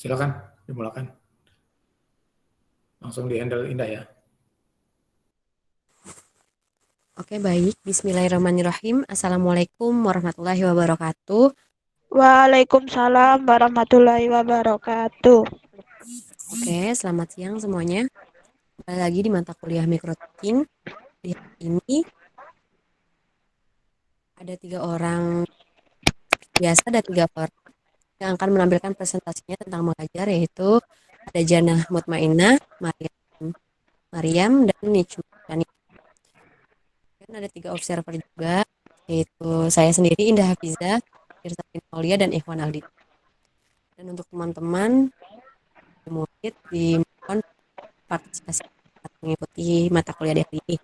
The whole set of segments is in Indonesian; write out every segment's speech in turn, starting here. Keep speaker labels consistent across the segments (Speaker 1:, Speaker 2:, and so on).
Speaker 1: Silakan dimulakan. Langsung di-handle Indah ya.
Speaker 2: Oke, baik. Bismillahirrahmanirrahim. Assalamualaikum warahmatullahi wabarakatuh.
Speaker 3: Waalaikumsalam warahmatullahi wabarakatuh.
Speaker 2: Oke, selamat siang semuanya. Kembali lagi di mata kuliah Mikroteaching. Di hari ini ada 3 orang, seperti biasa ada 3 orang yang akan menampilkan presentasinya tentang mengajar, yaitu ada Janah Mutmainah, Mariam, dan Nicma. Dan ada 3 observer juga, yaitu saya sendiri, Indah Hafizah, Tirta Aulia, dan Ikhwan Aldi. Dan untuk teman-teman murid dimohon partisipasi mengikuti mata kuliah di hari ini.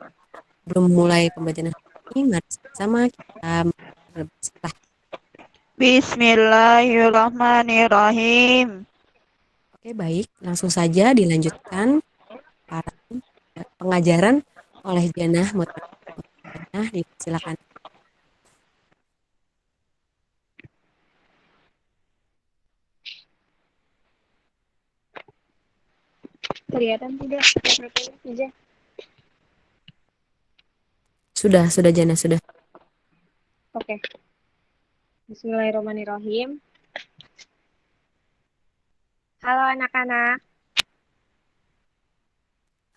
Speaker 2: Sebelum mulai pembelajaran hari ini, mari sama kita berbismillah.
Speaker 3: Bismillahirrahmanirrahim.
Speaker 2: Oke, baik. Langsung saja dilanjutkan pengajaran oleh Janah Mutmainah. Silakan.
Speaker 4: Kelihatan tidak?
Speaker 2: Sudah Janah, sudah.
Speaker 4: Oke. Bismillahirrahmanirrahim. Halo anak-anak.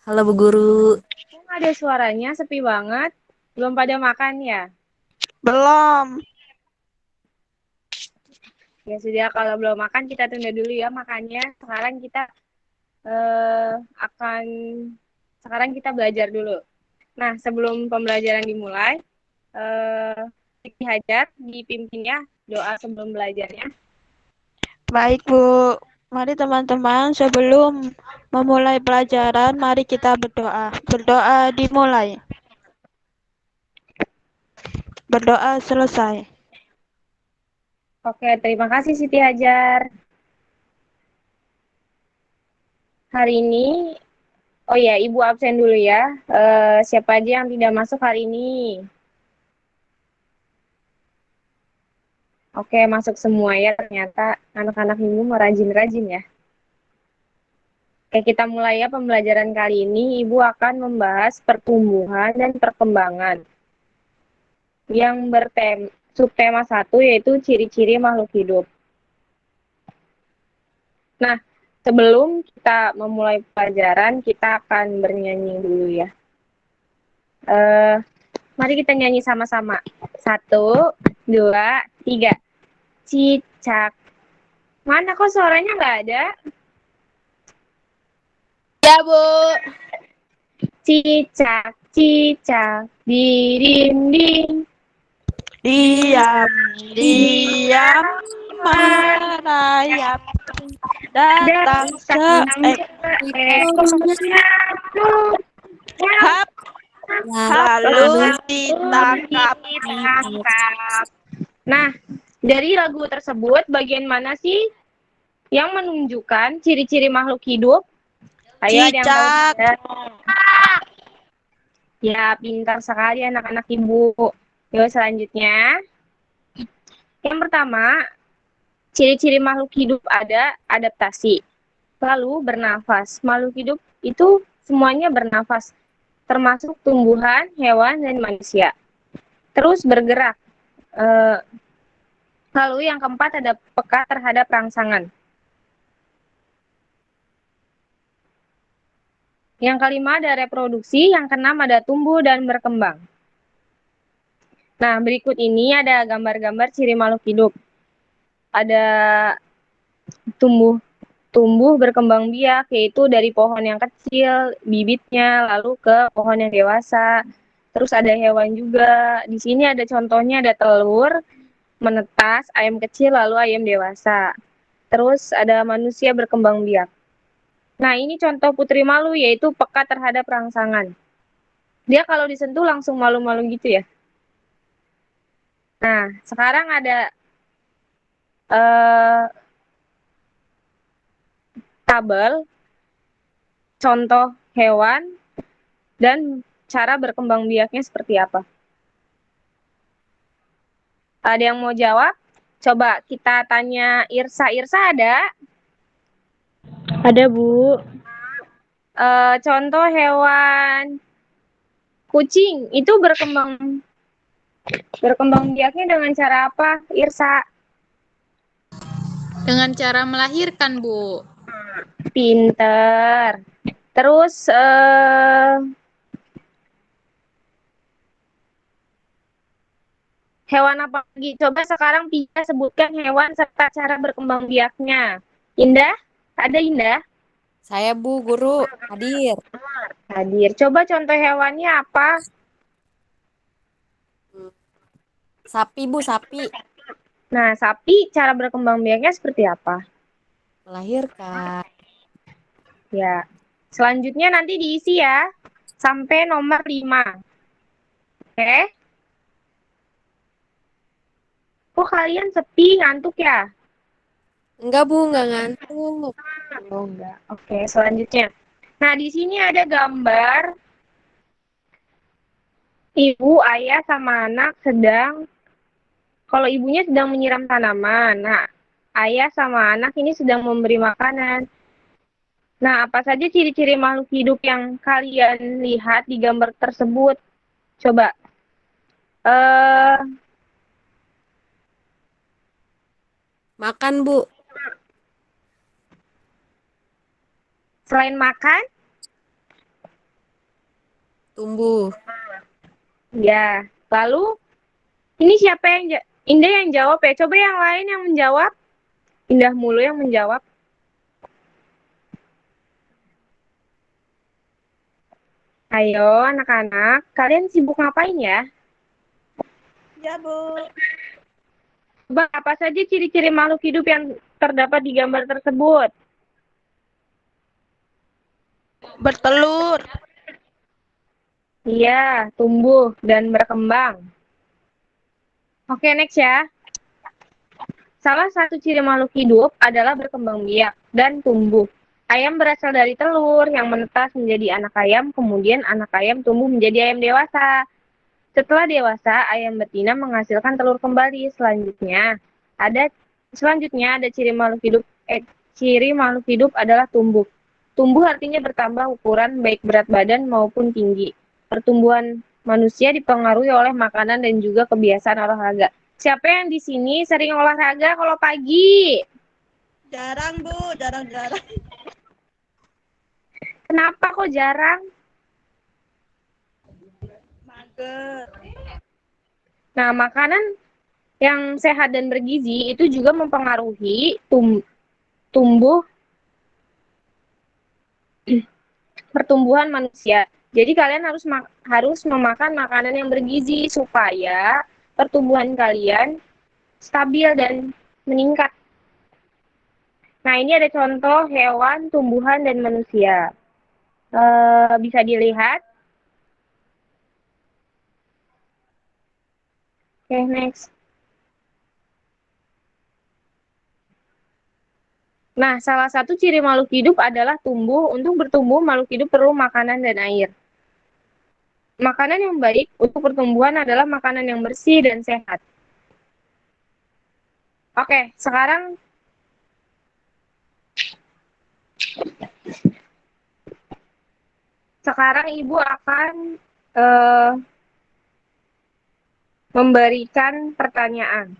Speaker 2: Halo Bu Guru.
Speaker 4: Kok ada suaranya sepi banget? Belum pada makan ya?
Speaker 3: Belum.
Speaker 4: Ya sudah, kalau belum makan kita tunda dulu ya makannya. Sekarang kita belajar dulu. Nah, sebelum pembelajaran dimulai, Siti Hajar dipimpinnya doa sebelum belajarnya.
Speaker 3: Baik, Bu. Mari teman-teman, sebelum memulai pelajaran, mari kita berdoa. Berdoa dimulai. Berdoa selesai.
Speaker 4: Oke, terima kasih Siti Hajar. Hari ini, oh ya, Ibu absen dulu ya. Siapa aja yang tidak masuk hari ini? Oke, masuk semua ya. Ternyata anak-anak Ibu mau rajin-rajin ya. Oke, kita mulai ya pembelajaran kali ini. Ibu akan membahas pertumbuhan dan perkembangan. Yang subtema 1 yaitu ciri-ciri makhluk hidup. Nah, sebelum kita memulai pelajaran, kita akan bernyanyi dulu ya. Mari kita nyanyi sama-sama. 1, 2, 3. Cicak. Mana kok suaranya nggak ada?
Speaker 3: Ya, Bu.
Speaker 4: Cicak, cicak, di dinding.
Speaker 3: Diam, diam, merayap. Datang seekor nyamuk. Hap, lalu ditangkap.
Speaker 4: Nah, dari lagu tersebut, bagian mana sih yang menunjukkan ciri-ciri makhluk hidup? Ayo, ada yang tahu tidak? Ya, pintar sekali anak-anak Ibu. Yuk, selanjutnya. Yang pertama, ciri-ciri makhluk hidup ada adaptasi. Lalu bernafas. Makhluk hidup itu semuanya bernafas, termasuk tumbuhan, hewan, dan manusia. Terus bergerak. Lalu yang keempat ada peka terhadap rangsangan. Yang kelima ada reproduksi, yang keenam ada tumbuh dan berkembang. Nah, berikut ini ada gambar-gambar ciri makhluk hidup. Ada tumbuh berkembang biak, yaitu dari pohon yang kecil, bibitnya, lalu ke pohon yang dewasa. Terus ada hewan juga. Di sini ada contohnya, ada telur, menetas, ayam kecil, lalu ayam dewasa. Terus ada manusia berkembang biak. Nah, ini contoh putri malu, yaitu peka terhadap rangsangan. Dia kalau disentuh langsung malu-malu gitu ya. Nah, sekarang ada tabel contoh hewan dan cara berkembang biaknya seperti apa. Ada yang mau jawab? Coba kita tanya Irsa. Irsa ada? Ada, Bu. Contoh hewan kucing itu berkembang biaknya dengan cara apa, Irsa?
Speaker 5: Dengan cara melahirkan, Bu.
Speaker 4: Pinter. Terus hewan apa lagi? Coba sekarang Pia sebutkan hewan serta cara berkembang biaknya. Indah? Ada Indah?
Speaker 2: Saya Bu Guru hadir.
Speaker 4: Hadir. Coba contoh hewannya apa?
Speaker 2: Sapi Bu, sapi
Speaker 4: Nah, sapi cara berkembang biaknya seperti apa?
Speaker 2: melahirkan.
Speaker 4: Ya. Selanjutnya nanti diisi ya. Sampai nomor 5. Oke? Kok kalian sepi, ngantuk ya?
Speaker 2: Enggak Bu, enggak ngantuk.
Speaker 4: Oh, enggak. Oke, selanjutnya. Nah, di sini ada gambar ibu, ayah, sama anak kalau ibunya sedang menyiram tanaman. Nah, ayah sama anak ini sedang memberi makanan. Nah, apa saja ciri-ciri makhluk hidup yang kalian lihat di gambar tersebut? Coba. Eh,
Speaker 2: Makan Bu,
Speaker 4: Selain makan,
Speaker 2: tumbuh.
Speaker 4: ya. Lalu, ini siapa yang Indah yang jawab ya? Coba yang lain yang menjawab. Indah mulu yang menjawab. Ayo, anak-anak. Kalian sibuk ngapain ya?
Speaker 3: Ya, Bu.
Speaker 4: Coba apa saja ciri-ciri makhluk hidup yang terdapat di gambar tersebut?
Speaker 3: Bertelur.
Speaker 4: Iya, tumbuh dan berkembang. Oke, next ya. Salah satu ciri makhluk hidup adalah berkembang biak dan tumbuh. Ayam berasal dari telur yang menetas menjadi anak ayam, kemudian anak ayam tumbuh menjadi ayam dewasa. Setelah dewasa, ayam betina menghasilkan telur kembali. Selanjutnya ada ciri makhluk hidup adalah tumbuh. Tumbuh artinya bertambah ukuran baik berat badan maupun tinggi. Pertumbuhan manusia dipengaruhi oleh makanan dan juga kebiasaan olahraga. Siapa yang di sini sering olahraga kalau pagi?
Speaker 3: Jarang, Bu. Jarang-jarang.
Speaker 4: Kenapa kok jarang?
Speaker 3: Mager.
Speaker 4: Nah, makanan yang sehat dan bergizi itu juga mempengaruhi tumbuh pertumbuhan manusia. Jadi kalian harus memakan makanan yang bergizi supaya pertumbuhan kalian stabil dan meningkat. Nah, ini ada contoh hewan, tumbuhan, dan manusia. Bisa dilihat. Oke, next. Nah, salah satu ciri makhluk hidup adalah tumbuh. Untuk bertumbuh, makhluk hidup perlu makanan dan air. Makanan yang baik untuk pertumbuhan adalah makanan yang bersih dan sehat. Oke, sekarang Ibu akan memberikan pertanyaan.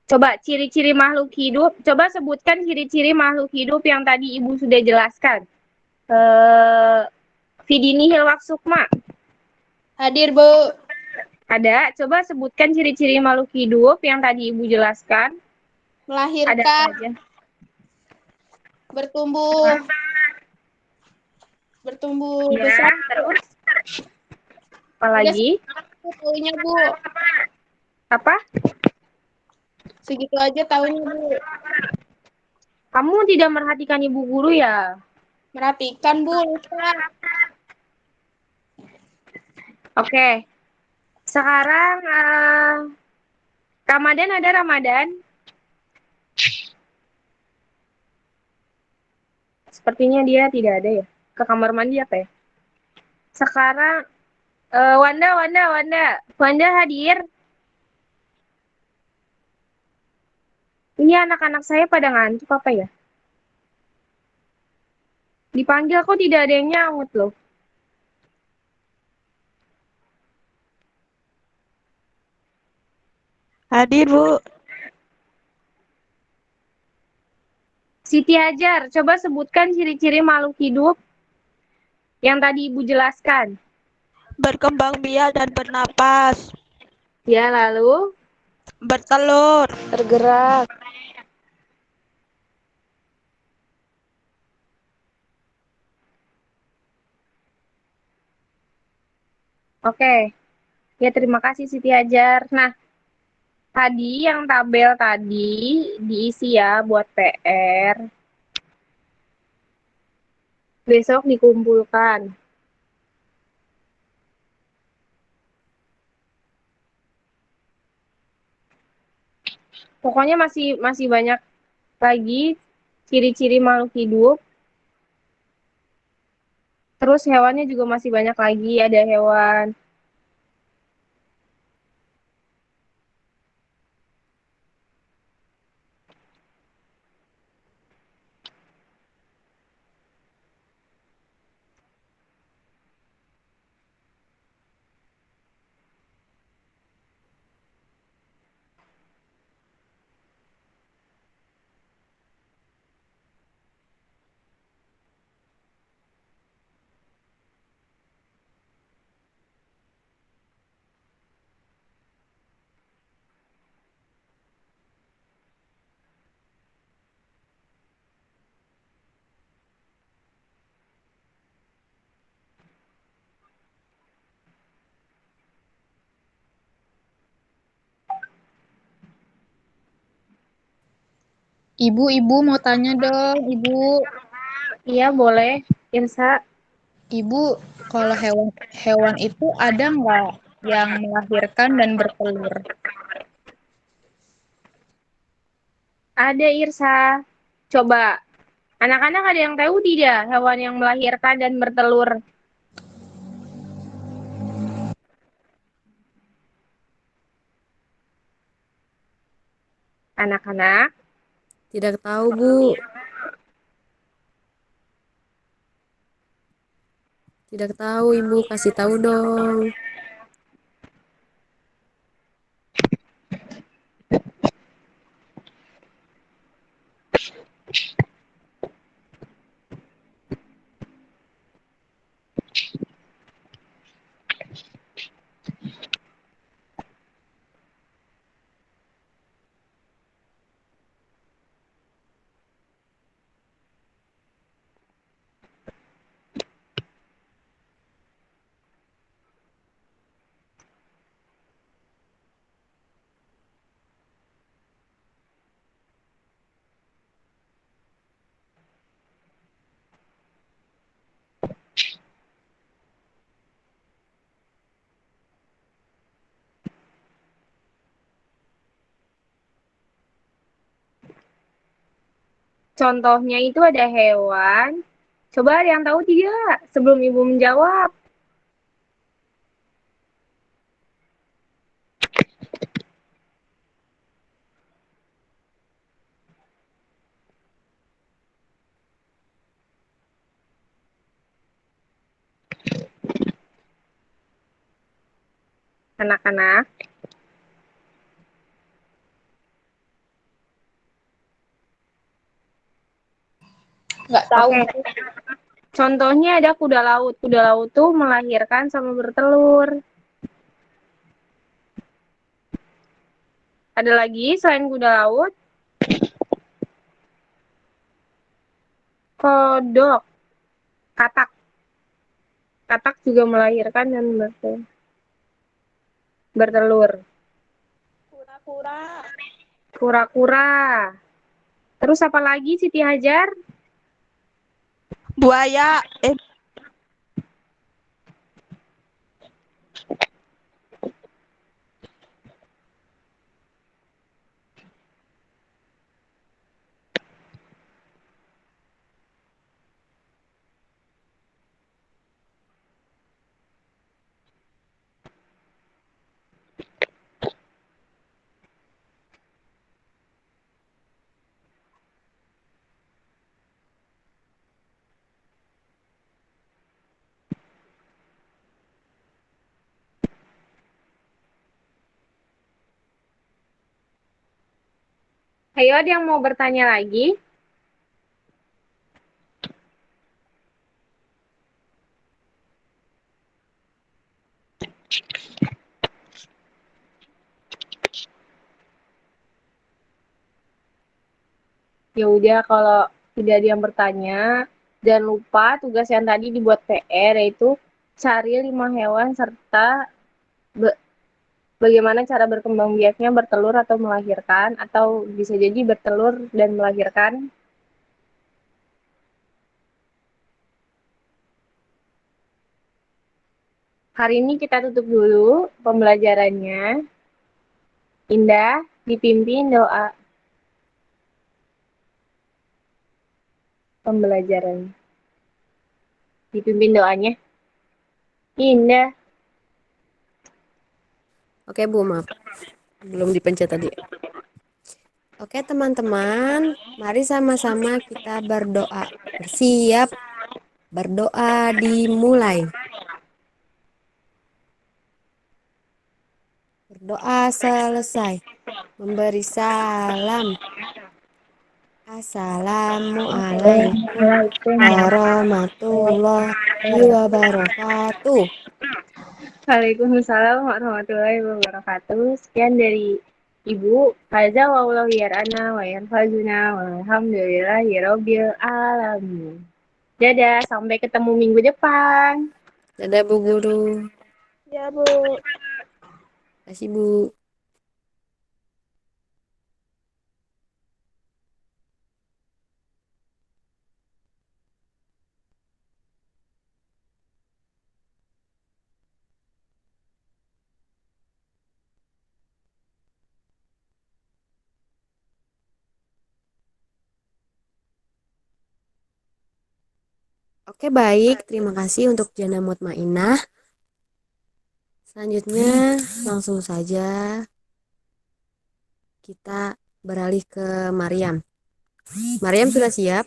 Speaker 4: Coba ciri-ciri makhluk hidup, coba sebutkan ciri-ciri makhluk hidup yang tadi Ibu sudah jelaskan. Vidini Hilwak Sukma.
Speaker 5: Hadir, Bu.
Speaker 4: Ada, coba sebutkan ciri-ciri makhluk hidup yang tadi Ibu jelaskan. Ada apa
Speaker 5: Melahirkan,
Speaker 4: aja?
Speaker 5: bertumbuh
Speaker 4: Ya,
Speaker 5: besar.
Speaker 4: terus apalagi?
Speaker 5: Tahunya, Bu.
Speaker 4: Apa?
Speaker 5: Segitu aja tahunya, Bu.
Speaker 4: Kamu tidak merhatikan Ibu guru ya?
Speaker 5: Merapikan, Bu. Lupa.
Speaker 4: Oke. Sekarang Ramadan ada Ramadan? sepertinya dia tidak ada ya. Ke kamar mandi apa ya? Sekarang Wanda hadir. Ini anak-anak saya pada ngantuk apa ya? Dipanggil kok tidak ada yang nyaut loh.
Speaker 3: Hadir, Bu.
Speaker 4: Siti Hajar, coba sebutkan ciri-ciri makhluk hidup yang tadi Ibu jelaskan.
Speaker 3: Berkembang biak dan bernapas.
Speaker 4: Ya, lalu
Speaker 3: Bertelur.
Speaker 4: bergerak. Oke. Ya, terima kasih Siti Hajar. Nah, tadi yang tabel tadi diisi ya buat PR. Besok dikumpulkan. Pokoknya masih banyak lagi ciri-ciri makhluk hidup. Terus hewannya juga masih banyak lagi. Ada hewan
Speaker 5: Ibu mau tanya dong, Ibu.
Speaker 4: Iya, boleh, Irsa.
Speaker 5: Ibu, kalau hewan itu ada nggak yang melahirkan dan bertelur?
Speaker 4: Ada Irsa. Coba, anak-anak ada yang tahu tidak hewan yang melahirkan dan bertelur? Anak-anak,
Speaker 2: Tidak tahu, Bu. Tidak tahu, Ibu. Kasih tahu dong.
Speaker 4: contohnya itu ada hewan. Coba ada yang tahu tidak sebelum Ibu menjawab? Anak-anak,
Speaker 5: Nggak tahu.
Speaker 4: oke. Contohnya ada kuda laut. Kuda laut tuh melahirkan sama bertelur. Ada lagi selain kuda laut? Kodok, katak. Katak juga melahirkan dan bertelur.
Speaker 3: Kura-kura.
Speaker 4: Kura-kura. Terus apa lagi Siti Hajar?
Speaker 3: Buaya.
Speaker 4: Ayo, ada yang mau bertanya lagi? Ya udah, kalau tidak ada yang bertanya, jangan lupa tugas yang tadi dibuat PR, yaitu cari 5 hewan serta be- bagaimana cara berkembang biaknya bertelur atau melahirkan, atau bisa jadi bertelur dan melahirkan. Hari ini kita tutup dulu pembelajarannya. Indah, dipimpin doa pembelajaran. Dipimpin doanya. Indah.
Speaker 2: Oke, Bu, maaf. Belum dipencet tadi. Oke, teman-teman, mari sama-sama kita berdoa. Bersiap, berdoa dimulai. Berdoa selesai. Memberi salam. Assalamualaikum warahmatullahi wabarakatuh.
Speaker 4: Waalaikumsalam warahmatullahi wabarakatuh. Sekian dari Ibu. Hadza wallahu yarana wa yanfa'una walhamdulillahirabbil alamin. Dadah, sampai ketemu minggu depan.
Speaker 2: Dadah, Bu Guru.
Speaker 3: Ya, Bu.
Speaker 2: Terima kasih, Bu. Oke, baik. Terima kasih untuk Jana Mutmainah. Selanjutnya, langsung saja kita beralih ke Maryam. Maryam sudah siap?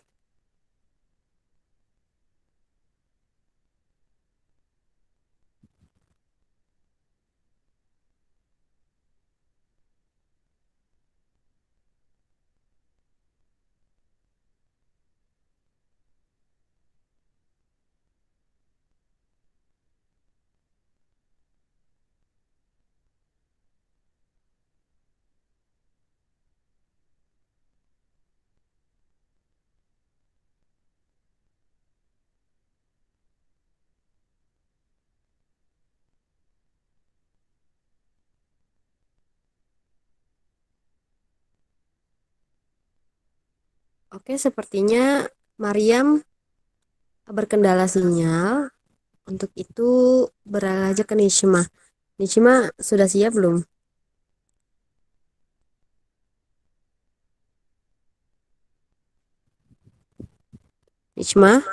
Speaker 2: Oke, sepertinya Maryam berkendala sinyal. Untuk itu beralih aja ke Nishma. Nishma sudah siap belum? Nishma?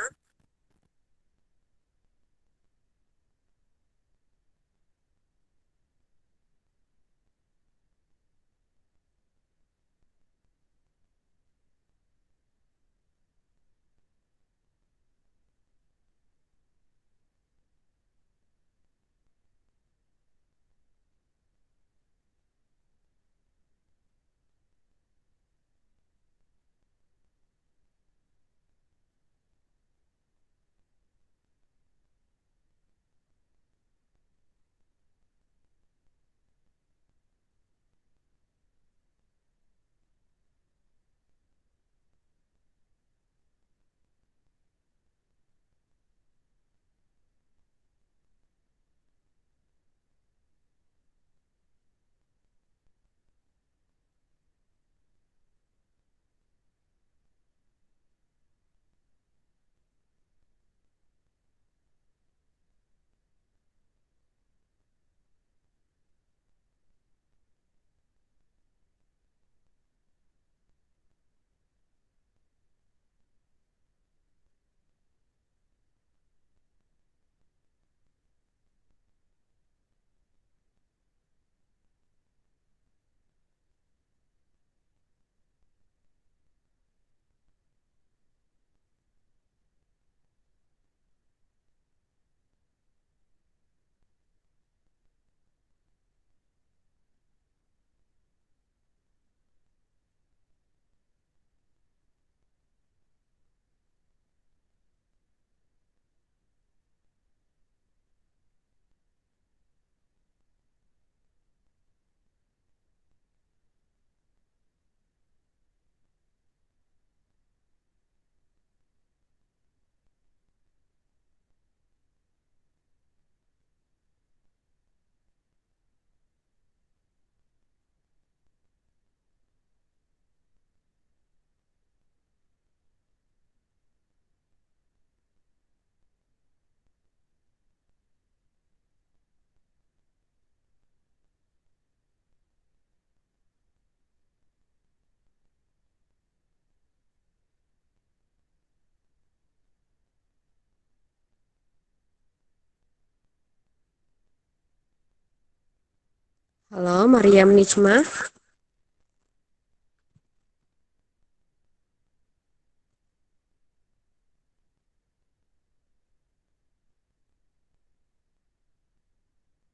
Speaker 2: Halo, Mariam Nijma.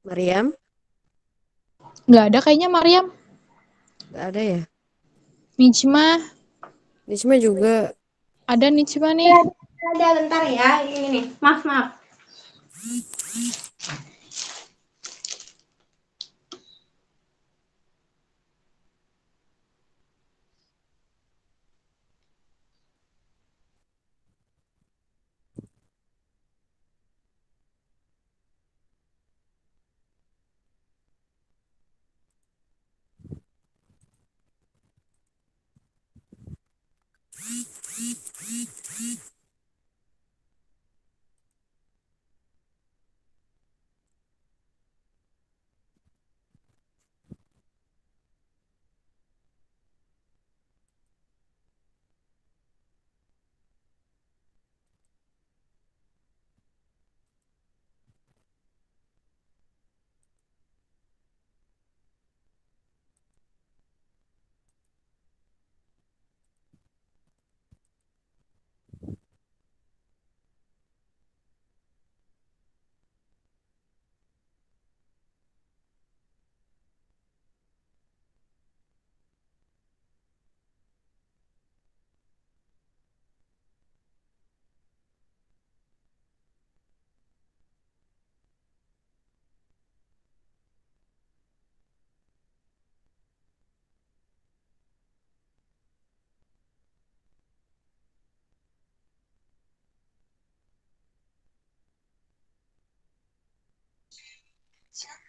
Speaker 2: Mariam,
Speaker 5: Nggak ada kayaknya Mariam.
Speaker 2: nggak ada ya?
Speaker 5: Nijma,
Speaker 2: Nijma juga.
Speaker 5: ada Nijma nih.
Speaker 6: Ada bentar ya, ini nih. Maaf, maaf.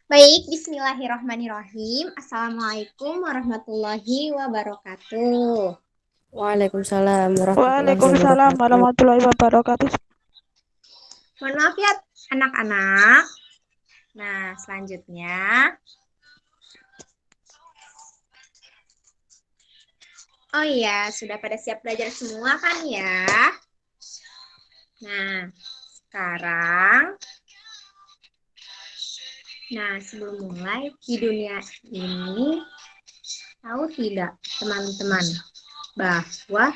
Speaker 6: Baik, bismillahirrahmanirrahim. Assalamualaikum warahmatullahi wabarakatuh.
Speaker 2: Waalaikumsalam warahmatullahi
Speaker 3: Waalaikumsalam
Speaker 2: wabarakatuh.
Speaker 3: warahmatullahi wabarakatuh.
Speaker 6: Mohon maaf ya anak-anak. Nah, selanjutnya oh iya, sudah pada siap belajar semua kan ya? Nah, sekarang sebelum mulai di dunia ini, tahu tidak teman-teman bahwa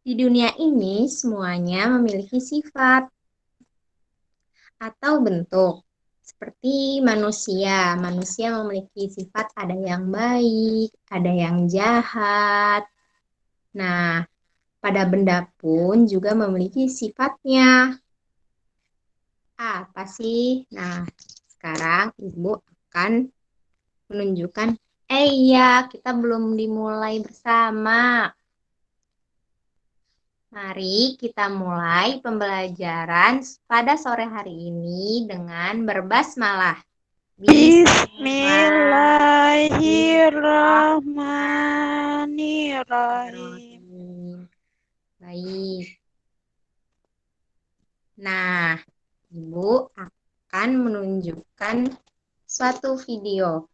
Speaker 6: di dunia ini semuanya memiliki sifat atau bentuk. Seperti manusia. Manusia memiliki sifat ada yang baik, ada yang jahat. Nah, pada benda pun juga memiliki sifatnya. Apa sih? Nah, sekarang Ibu akan menunjukkan. Iya, kita belum dimulai bersama. Mari kita mulai pembelajaran pada sore hari ini dengan berbasmalah.
Speaker 3: Bismillahirrahmanirrahim.
Speaker 6: Baik. Nah, Ibu akan menunjukkan suatu video.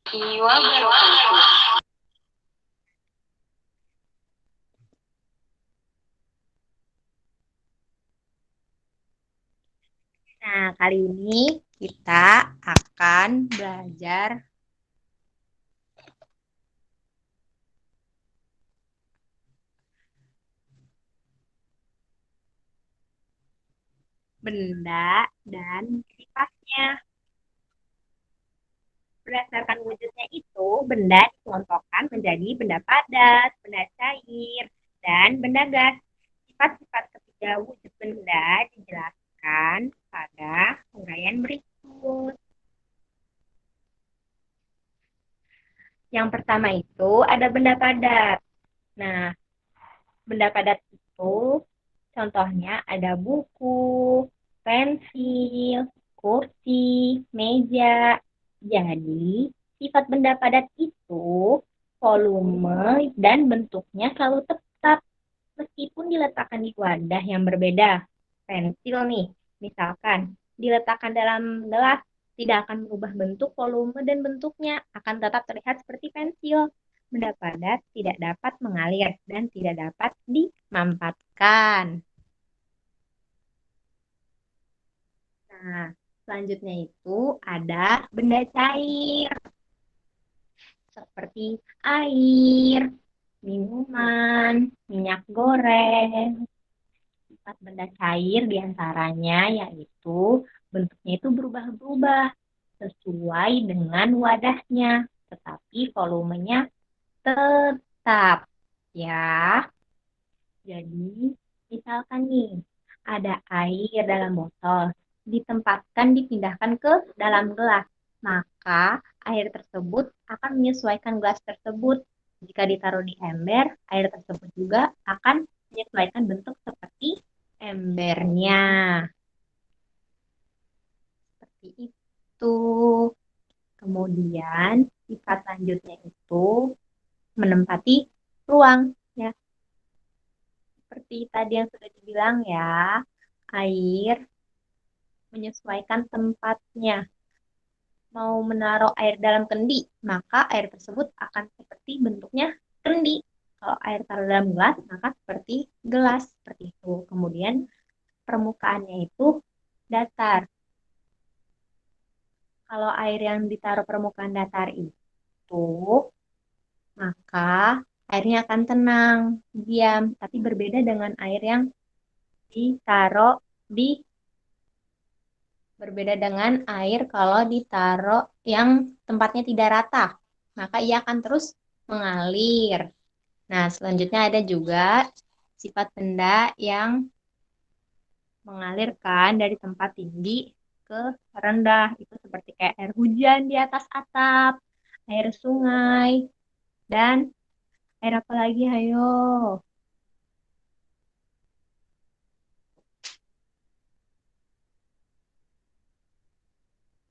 Speaker 6: Nah, kali ini kita akan belajar benda dan sifatnya.
Speaker 7: berdasarkan wujudnya itu, benda dikelompokkan menjadi benda padat, benda cair, dan benda gas. Sifat-sifat ketiga wujud benda dijelaskan pada uraian berikut. Yang pertama itu ada benda padat. Nah, benda padat itu contohnya ada buku, pensil, kursi, meja. Jadi, sifat benda padat itu volume dan bentuknya selalu tetap meskipun diletakkan di wadah yang berbeda. Pensil nih, misalkan diletakkan dalam gelas tidak akan berubah bentuk, volume, dan bentuknya akan tetap terlihat seperti pensil. Benda padat tidak dapat mengalir dan tidak dapat dimampatkan. Nah, selanjutnya itu ada benda cair seperti air, minuman, minyak goreng. Sifat benda cair diantaranya yaitu bentuknya itu berubah-ubah sesuai dengan wadahnya, tetapi volumenya tetap ya. Jadi, misalkan nih, ada air dalam botol, dipindahkan ke dalam gelas, maka air tersebut akan menyesuaikan gelas tersebut. Jika ditaruh di ember, air tersebut juga akan menyesuaikan bentuk seperti embernya. Seperti itu. Kemudian, sifat selanjutnya itu menempati ruang. Ya. Seperti tadi yang sudah dibilang ya, air menyesuaikan tempatnya. Mau menaruh air dalam kendi, maka air tersebut akan seperti bentuknya kendi. Kalau air taruh dalam gelas, maka seperti gelas. Seperti itu. Kemudian permukaannya itu datar. Kalau air yang ditaruh permukaan datar itu, maka airnya akan tenang, diam. Tapi berbeda dengan air yang ditaruh di Berbeda dengan air kalau ditaruh yang tempatnya tidak rata, maka ia akan terus mengalir. Nah, selanjutnya ada juga sifat benda yang mengalirkan dari tempat tinggi ke rendah. Itu seperti kayak air hujan di atas atap, air sungai, dan air apa lagi, ayo?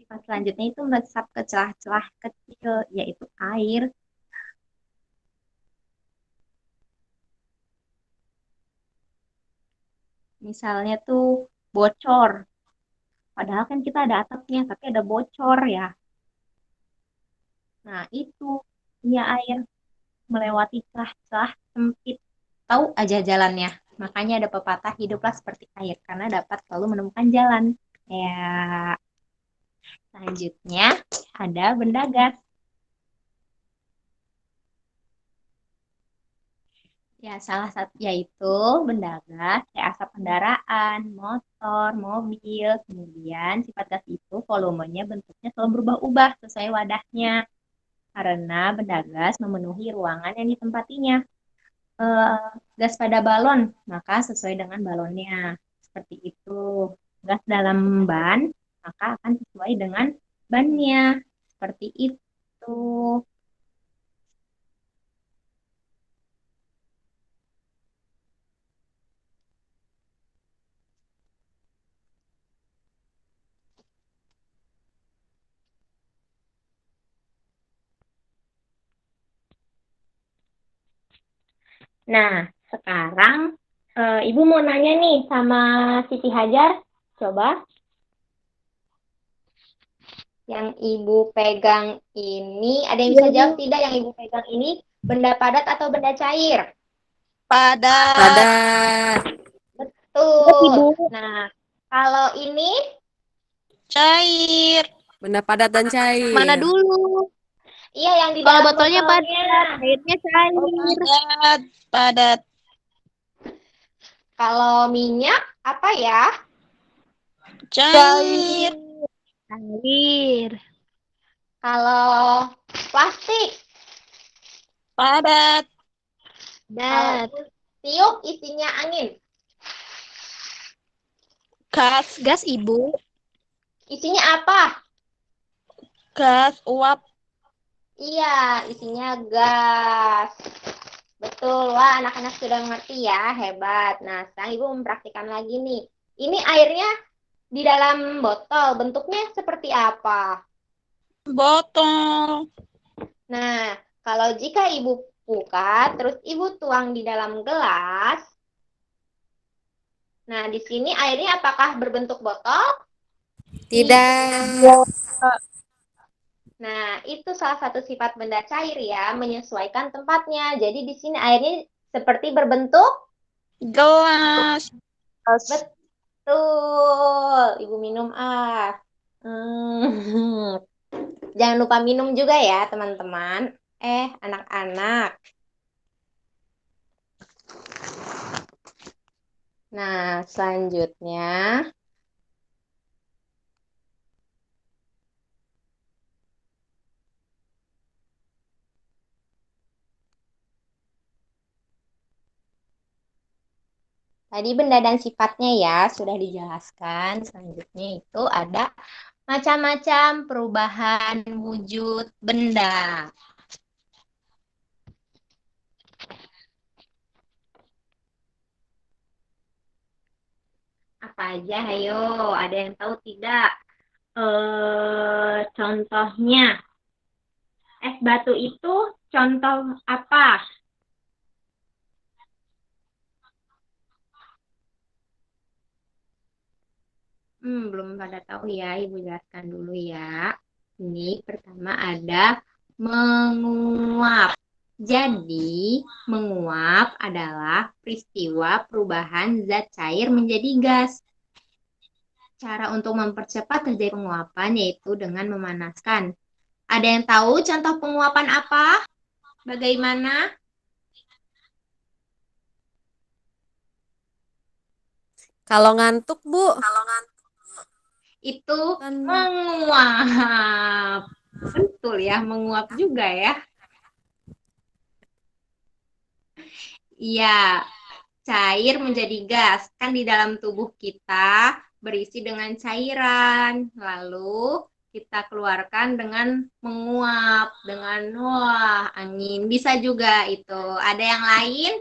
Speaker 7: Sifat selanjutnya itu meresap ke celah-celah kecil, yaitu air. Misalnya tuh bocor. Padahal kan kita ada atapnya, tapi ada bocor ya. Nah, itu ya air melewati celah-celah sempit. Tahu aja jalannya. Makanya ada pepatah hiduplah seperti air, karena dapat selalu menemukan jalan. Ya, selanjutnya ada benda gas. Ya, salah satu yaitu benda gas kayak asap kendaraan, motor, mobil. Kemudian sifat gas itu volumenya bentuknya selalu berubah-ubah sesuai wadahnya. Karena benda gas memenuhi ruangan yang ditempatinya. Gas pada balon, maka sesuai dengan balonnya. Seperti itu. Gas dalam ban, maka akan sesuai dengan bannya. Seperti itu. Nah, sekarang Ibu mau nanya nih sama Siti Hajar. Coba. Yang Ibu pegang ini, ada yang bisa jawab tidak? Yang Ibu pegang ini benda padat atau benda cair?
Speaker 5: Padat.
Speaker 2: Padat.
Speaker 7: Betul. Nah, kalau ini
Speaker 5: Cair.
Speaker 2: Benda padat dan cair.
Speaker 5: Mana dulu?
Speaker 7: iya yang di
Speaker 5: Kalau
Speaker 7: dalam
Speaker 5: botolnya
Speaker 7: botolnya.
Speaker 5: Airnya cair. Padat. Padat.
Speaker 7: Kalau minyak apa ya?
Speaker 5: Cair.
Speaker 3: Air.
Speaker 7: Kalau plastik,
Speaker 3: Padat.
Speaker 7: kalau tiup isinya angin,
Speaker 3: Gas. Gas, Ibu.
Speaker 7: isinya apa?
Speaker 3: Gas, uap.
Speaker 7: Iya, isinya gas. Betul, wah anak-anak sudah mengerti ya, hebat. Nah, sekarang Ibu mempraktikkan lagi nih. Ini airnya di dalam botol, bentuknya seperti apa?
Speaker 3: Botol.
Speaker 7: Nah, kalau jika Ibu buka, terus Ibu tuang di dalam gelas, nah di sini airnya apakah berbentuk botol?
Speaker 2: Tidak.
Speaker 7: Nah, itu salah satu sifat benda cair ya, menyesuaikan tempatnya. Jadi di sini airnya seperti berbentuk
Speaker 3: Gelas.
Speaker 7: betul. Ibu minum ah. Hmm. Jangan lupa minum juga ya, teman-teman. Anak-anak. Nah, selanjutnya tadi benda dan sifatnya ya sudah dijelaskan. Selanjutnya itu ada macam-macam perubahan wujud benda. Apa aja, ayo? Ada yang tahu tidak? Contohnya, es batu itu contoh apa? Belum pada tahu ya, Ibu jelaskan dulu ya. Ini pertama ada menguap. Jadi, menguap adalah peristiwa perubahan zat cair menjadi gas. Cara untuk mempercepat terjadi penguapan yaitu dengan memanaskan. Ada yang tahu contoh penguapan apa? Bagaimana?
Speaker 2: Kalau ngantuk, Bu.
Speaker 7: Itu
Speaker 2: Kan
Speaker 7: menguap. Betul ya, menguap juga ya. Iya, cair menjadi gas. Kan di dalam tubuh kita berisi dengan cairan. Lalu kita keluarkan dengan menguap, dengan angin. Bisa juga itu. Ada yang lain?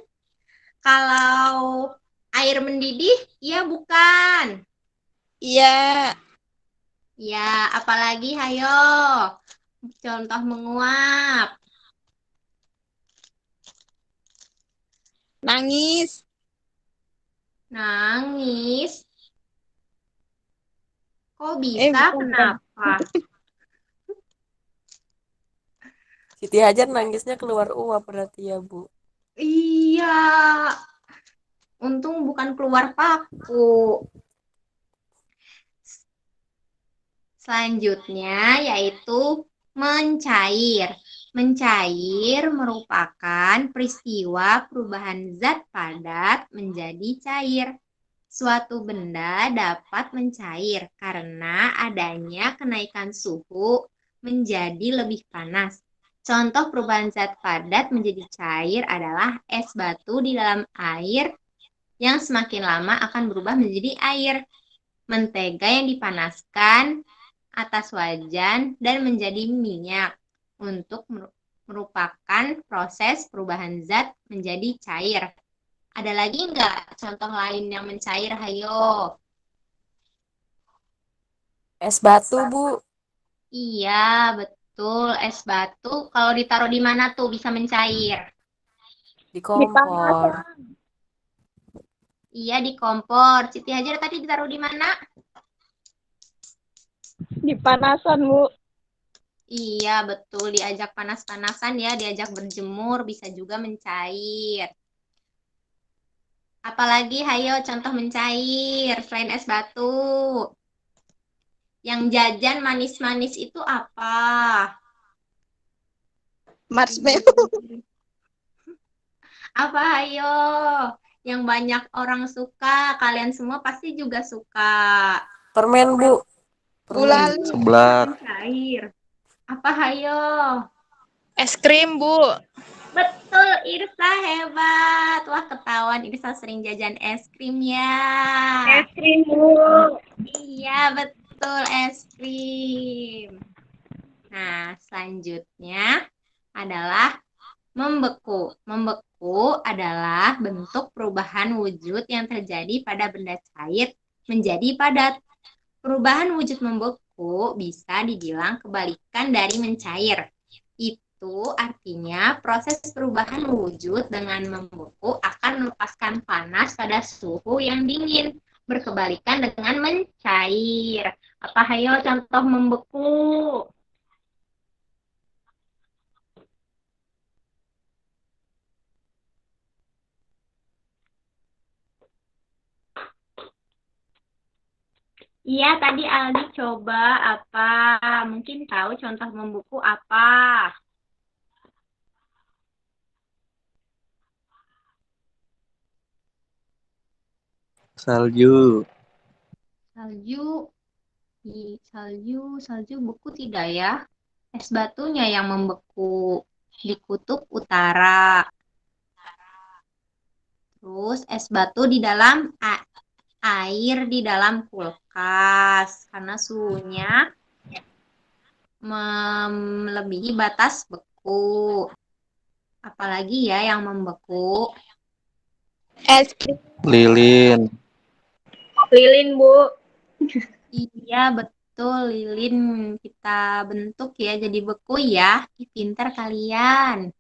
Speaker 7: Kalau air mendidih, ya bukan.
Speaker 3: Iya.
Speaker 7: Ya, apalagi hayo. Contoh menguap.
Speaker 3: Nangis.
Speaker 7: Nangis. Kok bisa?
Speaker 3: Bukan.
Speaker 7: Kenapa?
Speaker 2: Siti Hajar nangisnya keluar uap berarti ya, Bu.
Speaker 7: Iya. Untung bukan keluar paku. Selanjutnya yaitu mencair. Mencair merupakan peristiwa perubahan zat padat menjadi cair. Suatu benda dapat mencair karena adanya kenaikan suhu menjadi lebih panas. Contoh perubahan zat padat menjadi cair adalah es batu di dalam air yang semakin lama akan berubah menjadi air. Mentega yang dipanaskan atas wajan dan menjadi minyak untuk merupakan proses perubahan zat menjadi cair. Ada lagi nggak contoh lain yang mencair? Hayo.
Speaker 2: Es batu, Bu.
Speaker 7: Iya, betul. Es batu kalau ditaruh di mana tuh bisa mencair?
Speaker 2: Di kompor.
Speaker 7: Iya, di kompor. Siti Hajar tadi ditaruh di mana?
Speaker 3: Di panasan, Bu.
Speaker 7: Iya, betul. Diajak panas-panasan ya, diajak berjemur, bisa juga mencair. Apalagi, hayo contoh mencair selain es batu. Yang jajan manis-manis itu apa?
Speaker 3: Marshmallow.
Speaker 7: Apa, hayo? Yang banyak orang suka, kalian semua pasti juga suka.
Speaker 2: Permen, Bu. Permen.
Speaker 3: Gulali.
Speaker 8: Seblak.
Speaker 7: Mencair. Apa hayo?
Speaker 3: Es krim, Bu.
Speaker 7: Betul, Irsa hebat. Wah, ketahuan Irsa sering jajan es krim ya.
Speaker 4: Es krim, Bu.
Speaker 7: Iya, betul, es krim. Nah, selanjutnya adalah membeku. Membeku adalah bentuk perubahan wujud yang terjadi pada benda cair menjadi padat. Perubahan wujud membeku bisa dibilang kebalikan dari mencair. Itu artinya proses perubahan wujud dengan membeku akan melepaskan panas pada suhu yang dingin, berkebalikan dengan mencair. Apa hayo contoh membeku? Iya, tadi Aldi coba apa? Mungkin tahu contoh membeku apa?
Speaker 8: Salju.
Speaker 7: Salju. Salju beku tidak ya? Es batunya yang membeku di kutub utara. Terus es batu di dalam air di dalam kulkas karena suhunya melebihi batas beku. Apalagi ya yang membeku?
Speaker 3: Es krim.
Speaker 8: Lilin.
Speaker 4: Lilin, Bu.
Speaker 7: Iya, betul, lilin kita bentuk ya jadi beku ya. Ih, pintar kalian.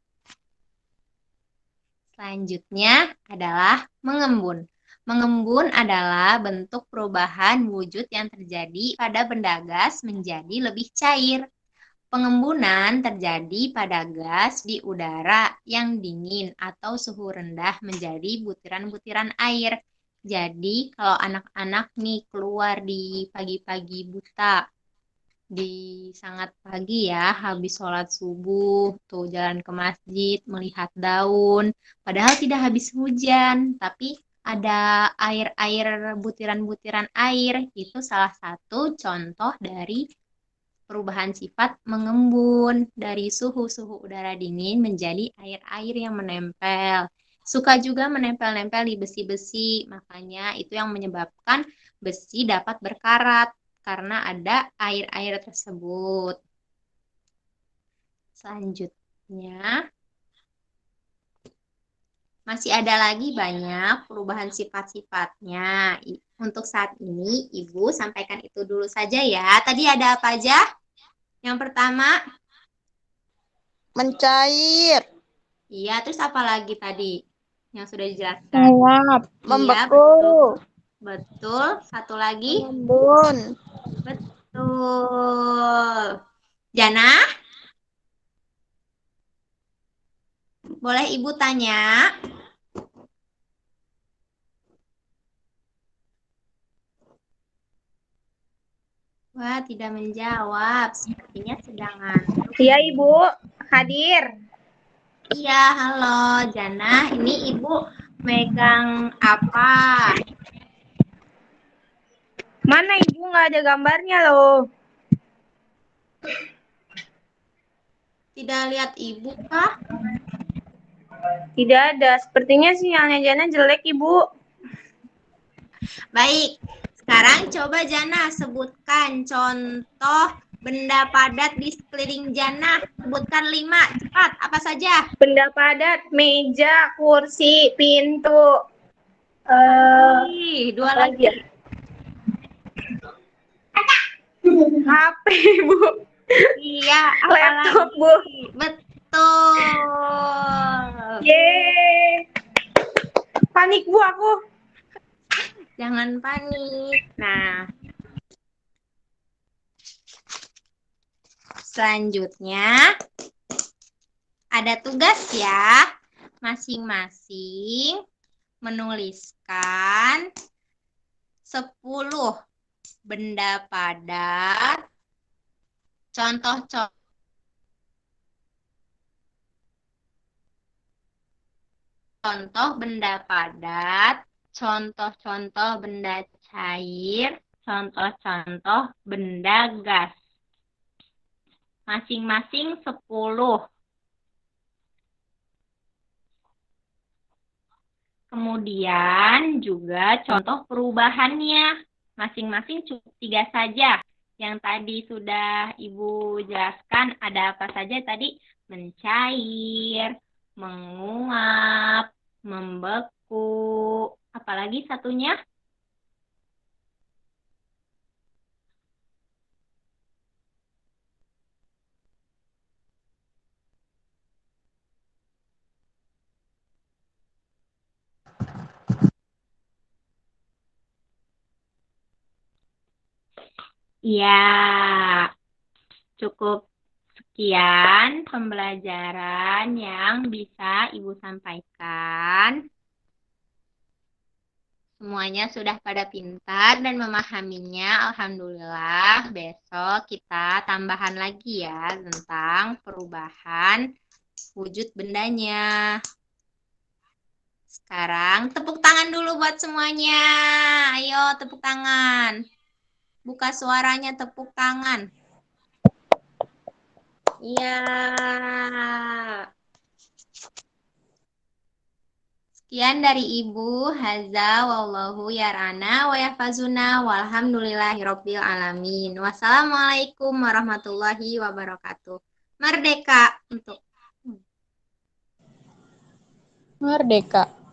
Speaker 7: Selanjutnya adalah mengembun. Mengembun adalah bentuk perubahan wujud yang terjadi pada benda gas menjadi lebih cair. Pengembunan terjadi pada gas di udara yang dingin atau suhu rendah menjadi butiran-butiran air. Jadi kalau anak-anak nih keluar di pagi-pagi buta, di sangat pagi ya, habis sholat subuh, tuh jalan ke masjid, melihat daun, padahal tidak habis hujan, tapi ada air-air, butiran-butiran air, itu salah satu contoh dari perubahan sifat mengembun dari suhu-suhu udara dingin menjadi air-air yang menempel. Suka juga menempel-nempel di besi-besi, makanya itu yang menyebabkan besi dapat berkarat karena ada air-air tersebut. Selanjutnya, masih ada lagi banyak perubahan sifat-sifatnya. Untuk saat ini, Ibu sampaikan itu dulu saja ya. Tadi ada apa aja? Yang pertama,
Speaker 3: Mencair.
Speaker 7: iya, terus apa lagi tadi yang sudah dijelaskan?
Speaker 3: Menguap.
Speaker 7: Iya,
Speaker 3: Membeku.
Speaker 7: betul. Satu lagi,
Speaker 3: Mengembun.
Speaker 7: betul. Jana, boleh Ibu tanya? Wah, tidak menjawab. Sepertinya sedang ngantuk.
Speaker 4: Iya, Ibu. Hadir.
Speaker 7: Iya, halo Jana. Ini Ibu megang apa?
Speaker 4: Mana Ibu nggak ada gambarnya loh.
Speaker 7: Tidak lihat Ibu kah?
Speaker 4: Tidak ada. Sepertinya sinyalnya Jana jelek, Ibu.
Speaker 7: Baik, sekarang coba Jana sebutkan contoh benda padat di sekeliling Jana. Sebutkan 5, cepat. Apa saja?
Speaker 4: Benda padat, meja, kursi, pintu.
Speaker 7: Ih, 2
Speaker 4: apa
Speaker 7: lagi.
Speaker 4: lagi ya? HP, Bu.
Speaker 7: Iya,
Speaker 4: Laptop,
Speaker 7: apalagi?
Speaker 4: Bu.
Speaker 7: Betul.
Speaker 4: Yeay. Panik, Bu, aku.
Speaker 7: Jangan panik. Nah, selanjutnya ada tugas ya. Masing-masing menuliskan 10 benda padat. Contoh-contoh benda padat, contoh-contoh benda cair, contoh-contoh benda gas. masing-masing 10. Kemudian juga contoh perubahannya. Masing-masing cukup 3 saja. Yang tadi sudah Ibu jelaskan ada apa saja tadi? Mencair, menguap, membeku. Apalagi satunya? Ya, cukup sekian pembelajaran yang bisa Ibu sampaikan. Semuanya sudah pada pintar dan memahaminya. Alhamdulillah, besok kita tambahan lagi ya tentang perubahan wujud bendanya. Sekarang tepuk tangan dulu buat semuanya. Ayo tepuk tangan. Buka suaranya, tepuk tangan. Iya. Sekian dari Ibu. Haza wallahu yarana wa yahfazuna walhamdulillahirabbil alamin. Wassalamualaikum warahmatullahi wabarakatuh. Merdeka untuk
Speaker 5: Merdeka.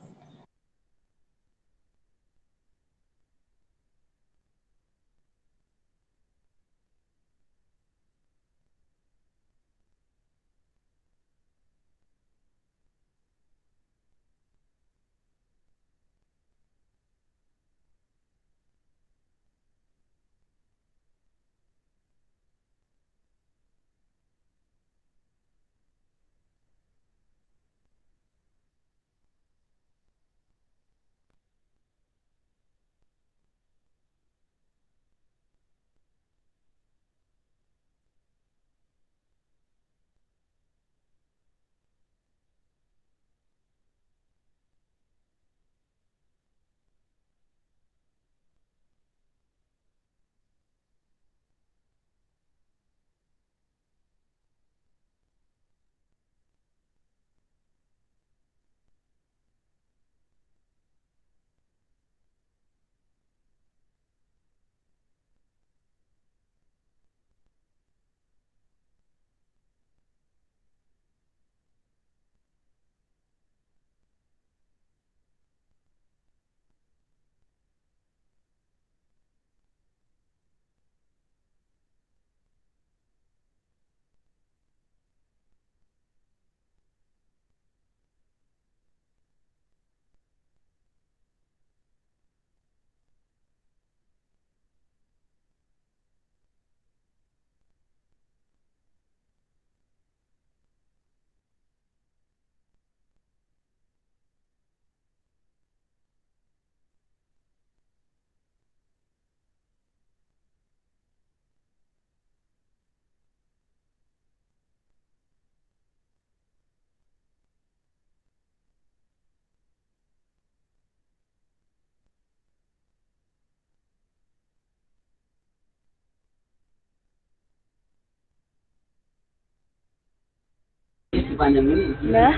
Speaker 4: Udah.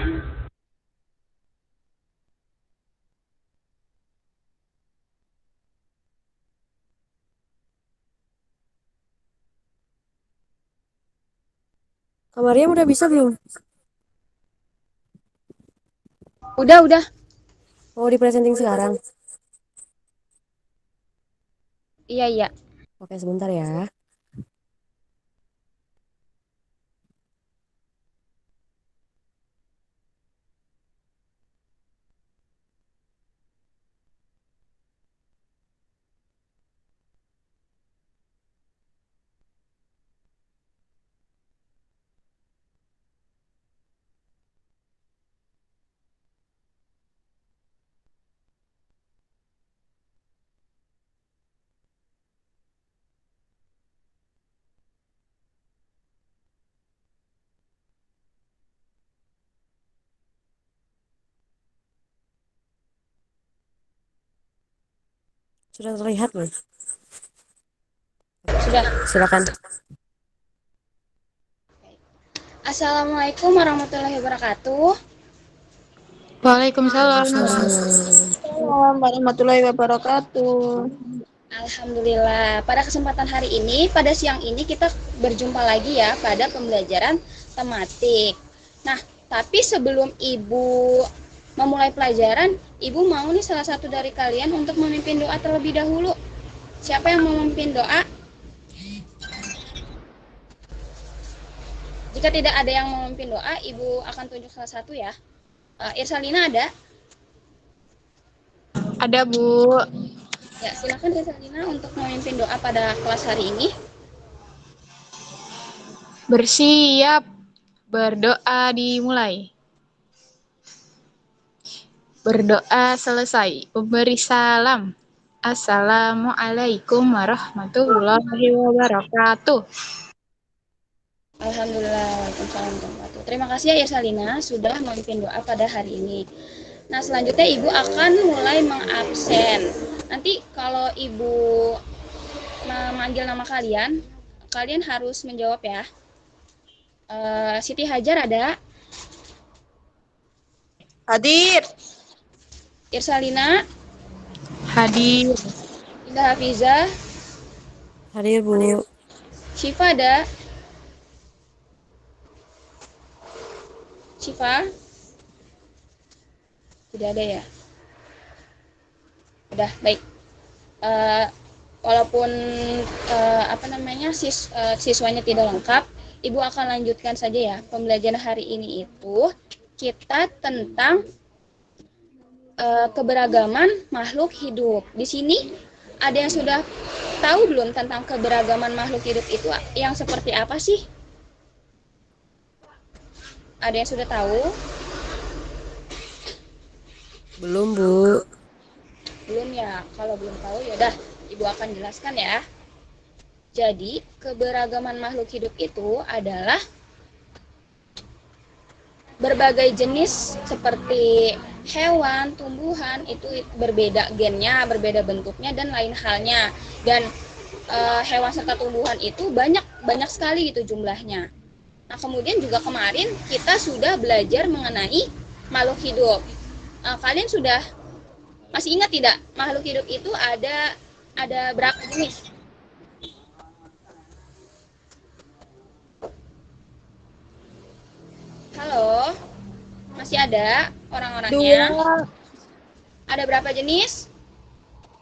Speaker 2: Kak Mariam udah bisa belum?
Speaker 5: Udah.
Speaker 2: Mau di presenting sekarang?
Speaker 5: Iya.
Speaker 2: Oke, sebentar ya. Sudah terlihat belum?
Speaker 5: Sudah.
Speaker 2: Silakan.
Speaker 8: Assalamualaikum warahmatullahi wabarakatuh.
Speaker 5: Waalaikumsalam.
Speaker 3: Assalamualaikum warahmatullahi wabarakatuh.
Speaker 8: Alhamdulillah. Pada kesempatan hari ini, pada siang ini kita berjumpa lagi ya pada pembelajaran tematik. Nah, tapi sebelum Ibu memulai pelajaran, Ibu mau nih salah satu dari kalian untuk memimpin doa terlebih dahulu. Siapa yang mau memimpin doa? Jika tidak ada yang mau memimpin doa, Ibu akan tunjuk salah satu ya. Irsalina ada?
Speaker 5: Ada, Bu.
Speaker 8: Ya, silakan Irsalina untuk memimpin doa pada kelas hari ini.
Speaker 5: Bersiap. Berdoa dimulai. Berdoa selesai. Memberi salam. Assalamualaikum warahmatullahi wabarakatuh.
Speaker 8: Alhamdulillah, waalaikumsalam warahmatullahi wabarakatuh. Terima kasih ya Irsalina sudah memimpin doa pada hari ini. Nah, selanjutnya Ibu akan mulai mengabsen. Nanti kalau Ibu memanggil nama kalian, kalian harus menjawab ya. Siti Hajar ada?
Speaker 3: Hadir.
Speaker 8: Irsalina?
Speaker 5: Hadir.
Speaker 8: Indah Hafiza?
Speaker 2: Hadir, Bu.
Speaker 8: Syifa ada? Syifa? Tidak ada ya? Udah, baik. Walaupun siswanya tidak lengkap, Ibu akan lanjutkan saja ya. Pembelajaran hari ini itu kita tentang keberagaman makhluk hidup. Di sini ada yang sudah tahu belum tentang keberagaman makhluk hidup itu yang seperti apa sih? Ada yang sudah tahu?
Speaker 2: Belum, Bu.
Speaker 8: Belum ya. Kalau belum tahu ya udah Ibu akan jelaskan ya. Jadi, keberagaman makhluk hidup itu adalah berbagai jenis seperti hewan, tumbuhan itu berbeda gennya, berbeda bentuknya dan lain halnya. Dan hewan serta tumbuhan itu banyak sekali gitu jumlahnya. Nah, kemudian juga kemarin kita sudah belajar mengenai makhluk hidup. Kalian sudah masih ingat tidak makhluk hidup itu ada berapa jenis? Halo, masih ada orang-orangnya? Ada berapa jenis?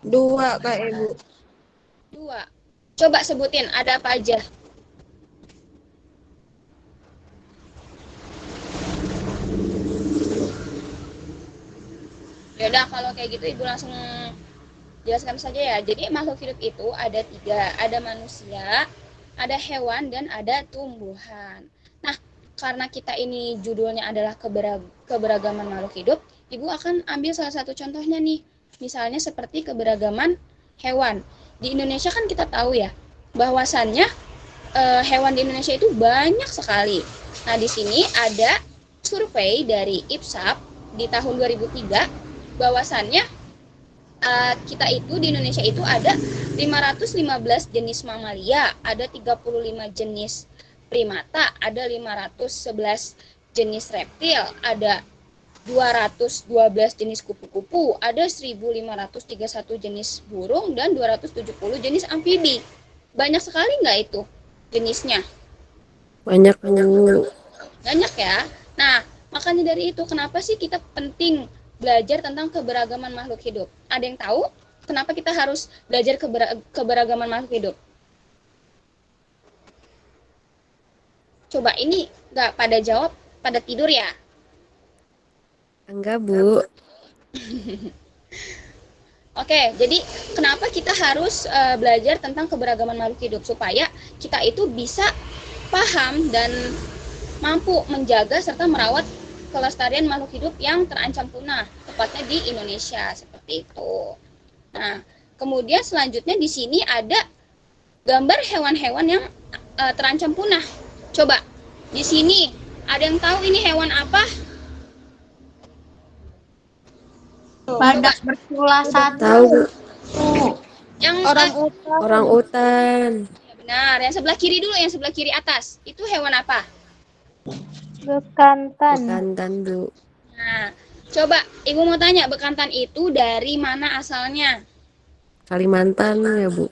Speaker 3: 2, Kak Ibu.
Speaker 8: 2. Coba sebutin ada apa aja? Yaudah, kalau kayak gitu Ibu langsung jelaskan saja ya. Jadi makhluk hidup itu ada 3. Ada manusia, ada hewan, dan ada tumbuhan. Nah, karena kita ini judulnya adalah keberagaman makhluk hidup, Ibu akan ambil salah satu contohnya nih. Misalnya seperti keberagaman hewan. Di Indonesia kan kita tahu ya, bahwasannya hewan di Indonesia itu banyak sekali. Nah, di sini ada survei dari IPSAP di tahun 2003, bahwasannya kita itu di Indonesia itu ada 515 jenis mamalia, ada 35 jenis primata, ada 511 jenis reptil, ada 212 jenis kupu-kupu, ada 1531 jenis burung, dan 270 jenis amfibi. Banyak sekali nggak itu jenisnya?
Speaker 2: Banyak, Bu.
Speaker 8: Banyak ya. Nah, makanya dari itu kenapa sih kita penting belajar tentang keberagaman makhluk hidup? Ada yang tahu kenapa kita harus belajar keberagaman makhluk hidup? Coba, ini nggak pada jawab, pada tidur ya?
Speaker 2: Enggak, Bu.
Speaker 8: Oke, jadi kenapa kita harus belajar tentang keberagaman makhluk hidup? Supaya kita itu bisa paham dan mampu menjaga serta merawat kelestarian makhluk hidup yang terancam punah, tepatnya di Indonesia, seperti itu. Nah, kemudian selanjutnya di sini ada gambar hewan-hewan yang terancam punah. Coba, di sini ada yang tahu ini hewan apa?
Speaker 5: Badak bercula satu.
Speaker 2: Tahu, Bu.
Speaker 8: Yang
Speaker 2: Orang utan.
Speaker 8: ya benar, yang sebelah kiri dulu, yang sebelah kiri atas. Itu hewan apa?
Speaker 5: Bekantan.
Speaker 2: Bekantan, Bu.
Speaker 8: Nah, coba Ibu mau tanya, bekantan itu dari mana asalnya?
Speaker 2: Kalimantan ya, Bu.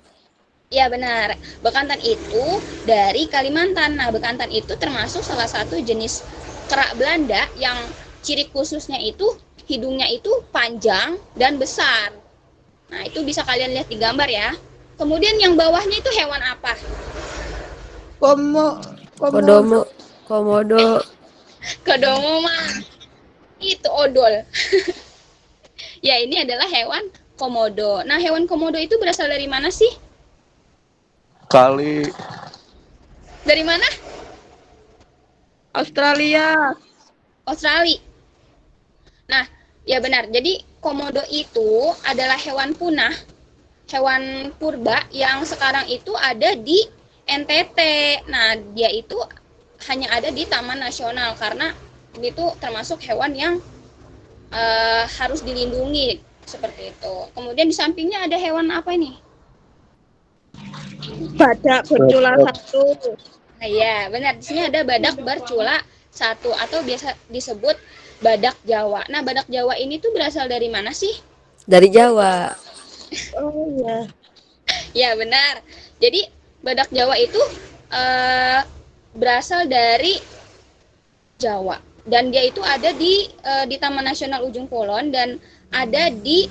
Speaker 8: Ya benar, bekantan itu dari Kalimantan. Nah, bekantan itu termasuk salah satu jenis kerak Belanda yang ciri khususnya itu hidungnya itu panjang dan besar. Nah, itu bisa kalian lihat di gambar ya. Kemudian yang bawahnya itu hewan apa?
Speaker 2: Kodomo, komodo.
Speaker 8: Kodomo mah itu odol. Ya, ini adalah hewan komodo. Nah, hewan komodo itu berasal dari mana sih?
Speaker 9: Kali.
Speaker 8: Dari mana?
Speaker 3: Australia.
Speaker 8: Australia. Nah, ya benar. Jadi komodo itu adalah hewan punah, hewan purba yang sekarang itu ada di NTT. Nah, dia itu hanya ada di Taman Nasional karena itu termasuk hewan yang harus dilindungi seperti itu. Kemudian di sampingnya ada hewan apa ini?
Speaker 3: Badak bercula 1.
Speaker 8: Nah, ya, benar. Di sini ada badak bercula 1 atau biasa disebut badak Jawa. Nah, badak Jawa ini tuh berasal dari mana sih?
Speaker 2: Dari Jawa.
Speaker 3: Oh iya.
Speaker 8: Ya, benar. Jadi, badak Jawa itu berasal dari Jawa. Dan dia itu ada di Taman Nasional Ujung Kulon dan ada di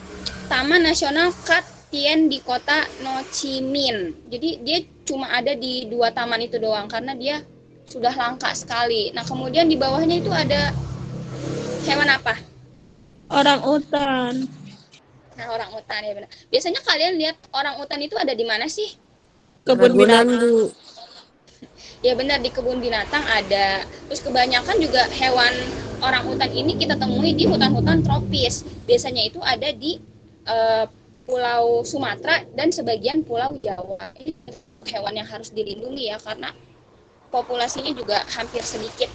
Speaker 8: Taman Nasional Kat Tien di kota Ho Chi Minh. Jadi dia cuma ada di 2 taman itu doang karena dia sudah langka sekali. Nah, kemudian di bawahnya itu ada hewan apa?
Speaker 3: Orang utan.
Speaker 8: Nah, orang utan ya benar. Biasanya kalian lihat orang utan itu ada di mana sih?
Speaker 3: Kebun
Speaker 2: Ragunan,
Speaker 3: binatang.
Speaker 2: Bu.
Speaker 8: Ya benar, di kebun binatang ada. Terus kebanyakan juga hewan orang utan ini kita temui di hutan-hutan tropis. Biasanya itu ada di Pulau Sumatera dan sebagian Pulau Jawa. Ini hewan yang harus dilindungi ya karena populasinya juga hampir sedikit.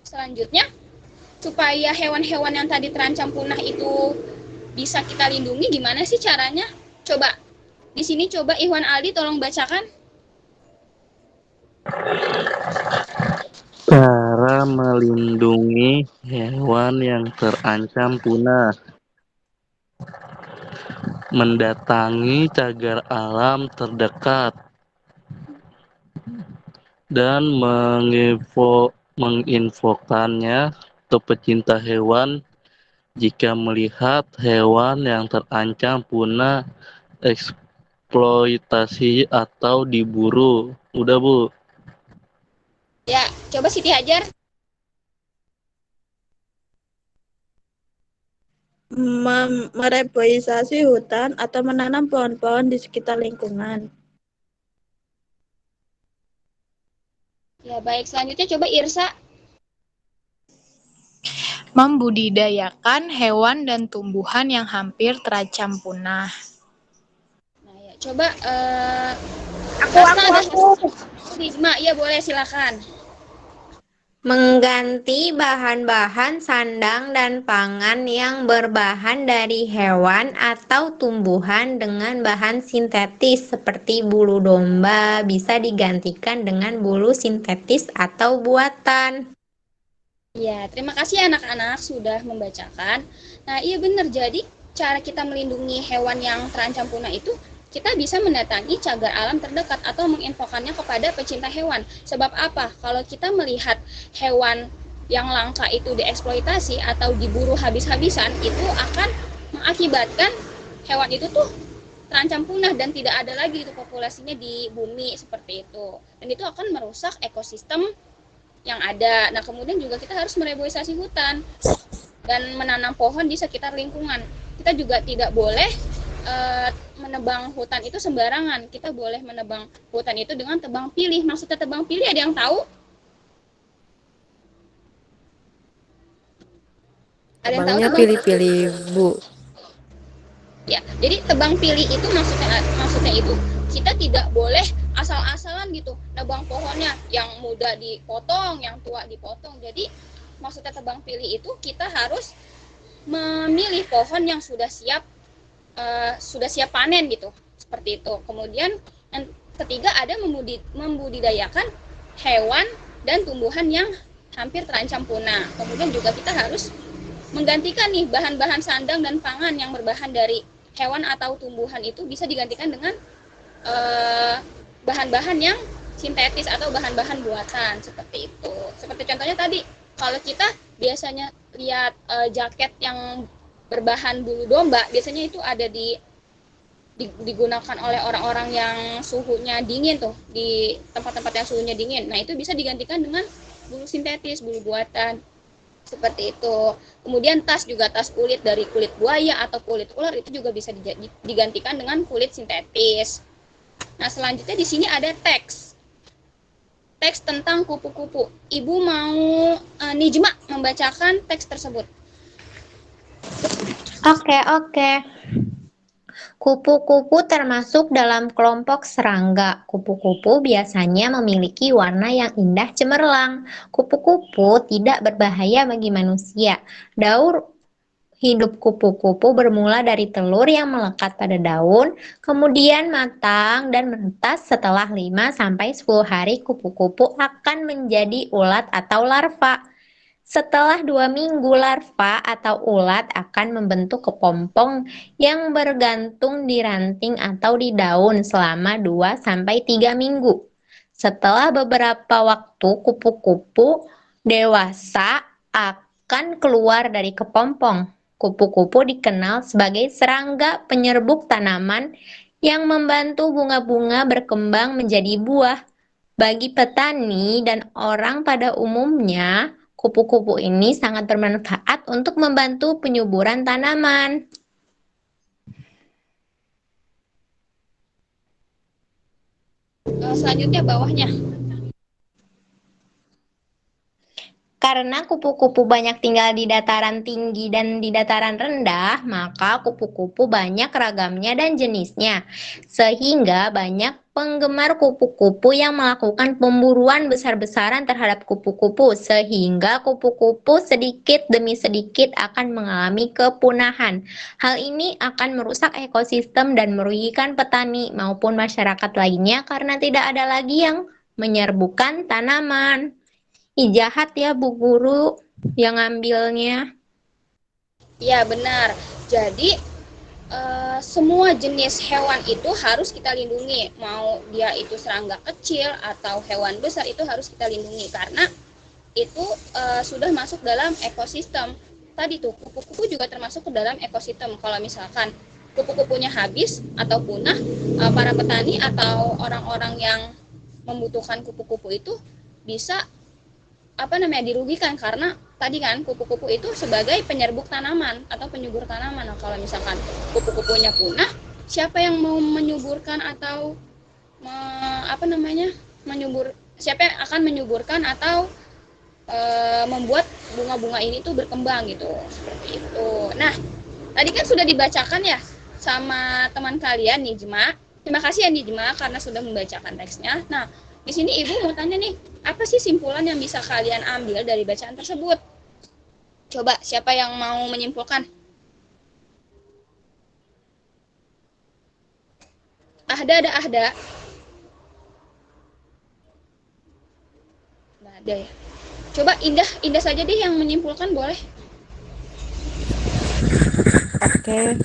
Speaker 8: Selanjutnya, supaya hewan-hewan yang tadi terancam punah itu bisa kita lindungi, gimana sih caranya? Coba, di sini coba Iwan Aldi tolong bacakan.
Speaker 9: Cara melindungi hewan yang terancam punah. Mendatangi cagar alam terdekat dan menginfokannya ke pecinta hewan jika melihat hewan yang terancam punah, eksploitasi atau diburu. Udah, Bu.
Speaker 8: Ya, coba Siti Hajar.
Speaker 3: Mereboisasi hutan atau menanam pohon-pohon di sekitar lingkungan.
Speaker 8: Ya, baik. Selanjutnya coba Irsa.
Speaker 5: Membudidayakan hewan dan tumbuhan yang hampir terancam punah.
Speaker 8: Nah, ya, coba
Speaker 3: Aku.
Speaker 8: Rizma, ya boleh silakan.
Speaker 6: Mengganti bahan-bahan sandang dan pangan yang berbahan dari hewan atau tumbuhan dengan bahan sintetis seperti bulu domba bisa digantikan dengan bulu sintetis atau buatan.
Speaker 8: Ya, terima kasih anak-anak sudah membacakan. Nah, iya benar. Jadi, cara kita melindungi hewan yang terancam punah itu kita bisa mendatangi cagar alam terdekat atau menginfokannya kepada pecinta hewan. Sebab apa? Kalau kita melihat hewan yang langka itu dieksploitasi atau diburu habis-habisan, itu akan mengakibatkan hewan itu tuh terancam punah dan tidak ada lagi itu populasinya di bumi seperti itu. Dan itu akan merusak ekosistem yang ada. Nah, kemudian juga kita harus mereboisasi hutan dan menanam pohon di sekitar lingkungan. Kita juga tidak boleh menebang hutan itu sembarangan. Kita boleh menebang hutan itu dengan tebang pilih. Maksudnya tebang pilih ada yang tahu? Ada yang tahu
Speaker 2: Tebangnya pilih-pilih, Bu.
Speaker 8: Ya, jadi tebang pilih itu maksudnya itu kita tidak boleh asal-asalan gitu nebang pohonnya, yang muda dipotong, yang tua dipotong. Jadi maksudnya tebang pilih itu kita harus memilih pohon yang sudah siap panen gitu, seperti itu. Kemudian yang ketiga ada membudidayakan hewan dan tumbuhan yang hampir terancam punah. Kemudian juga kita harus menggantikan nih bahan-bahan sandang dan pangan yang berbahan dari hewan atau tumbuhan itu bisa digantikan dengan bahan-bahan yang sintetis atau bahan-bahan buatan seperti itu. Seperti contohnya tadi, kalau kita biasanya lihat jaket yang berbahan bulu domba, biasanya itu ada digunakan oleh orang-orang yang suhunya dingin tuh, di tempat-tempat yang suhunya dingin. Nah, itu bisa digantikan dengan bulu sintetis, bulu buatan. Seperti itu. Kemudian tas juga, tas kulit dari kulit buaya atau kulit ular itu juga bisa digantikan dengan kulit sintetis. Nah, selanjutnya di sini ada teks. Teks tentang kupu-kupu. Ibu mau Nijma membacakan teks tersebut.
Speaker 6: Oke. Kupu-kupu termasuk dalam kelompok serangga. Kupu-kupu biasanya memiliki warna yang indah cemerlang. Kupu-kupu tidak berbahaya bagi manusia. Daur hidup kupu-kupu bermula dari telur yang melekat pada daun, kemudian matang dan menetas. Setelah 5-10 hari kupu-kupu akan menjadi ulat atau larva. Setelah 2 minggu larva atau ulat akan membentuk kepompong yang bergantung di ranting atau di daun selama 2-3 minggu. Setelah beberapa waktu kupu-kupu dewasa akan keluar dari kepompong. Kupu-kupu dikenal sebagai serangga penyerbuk tanaman yang membantu bunga-bunga berkembang menjadi buah. Bagi petani dan orang pada umumnya, kupu-kupu ini sangat bermanfaat untuk membantu penyuburan tanaman.
Speaker 8: Selanjutnya bawahnya.
Speaker 6: Karena kupu-kupu banyak tinggal di dataran tinggi dan di dataran rendah, maka kupu-kupu banyak ragamnya dan jenisnya. Sehingga banyak penggemar kupu-kupu yang melakukan pemburuan besar-besaran terhadap kupu-kupu, sehingga kupu-kupu sedikit demi sedikit akan mengalami kepunahan. Hal ini akan merusak ekosistem dan merugikan petani maupun masyarakat lainnya karena tidak ada lagi yang menyerbukan tanaman. Ih, jahat ya Bu Guru yang ngambilnya.
Speaker 8: Ya, benar. Jadi semua jenis hewan itu harus kita lindungi. Mau dia itu serangga kecil atau hewan besar itu harus kita lindungi karena itu sudah masuk dalam ekosistem. Tadi tuh kupu-kupu juga termasuk ke dalam ekosistem. Kalau misalkan kupu-kupunya habis atau punah, para petani atau orang-orang yang membutuhkan kupu-kupu itu bisa dirugikan karena tadi kan kupu-kupu itu sebagai penyerbuk tanaman atau penyubur tanaman. Nah, kalau misalkan kupu-kupunya punah, siapa yang mau menyuburkan atau siapa yang akan menyuburkan atau membuat bunga-bunga ini tuh berkembang gitu, seperti itu. Nah, tadi kan sudah dibacakan ya sama teman kalian Nijma. Terima kasih ya Nijma karena sudah membacakan teksnya. Nah, di sini Ibu mau tanya nih, apa sih simpulan yang bisa kalian ambil dari bacaan tersebut? Coba, siapa yang mau menyimpulkan? Ahda. Nggak ada ya. Coba Indah saja deh yang menyimpulkan, boleh?
Speaker 2: Oke,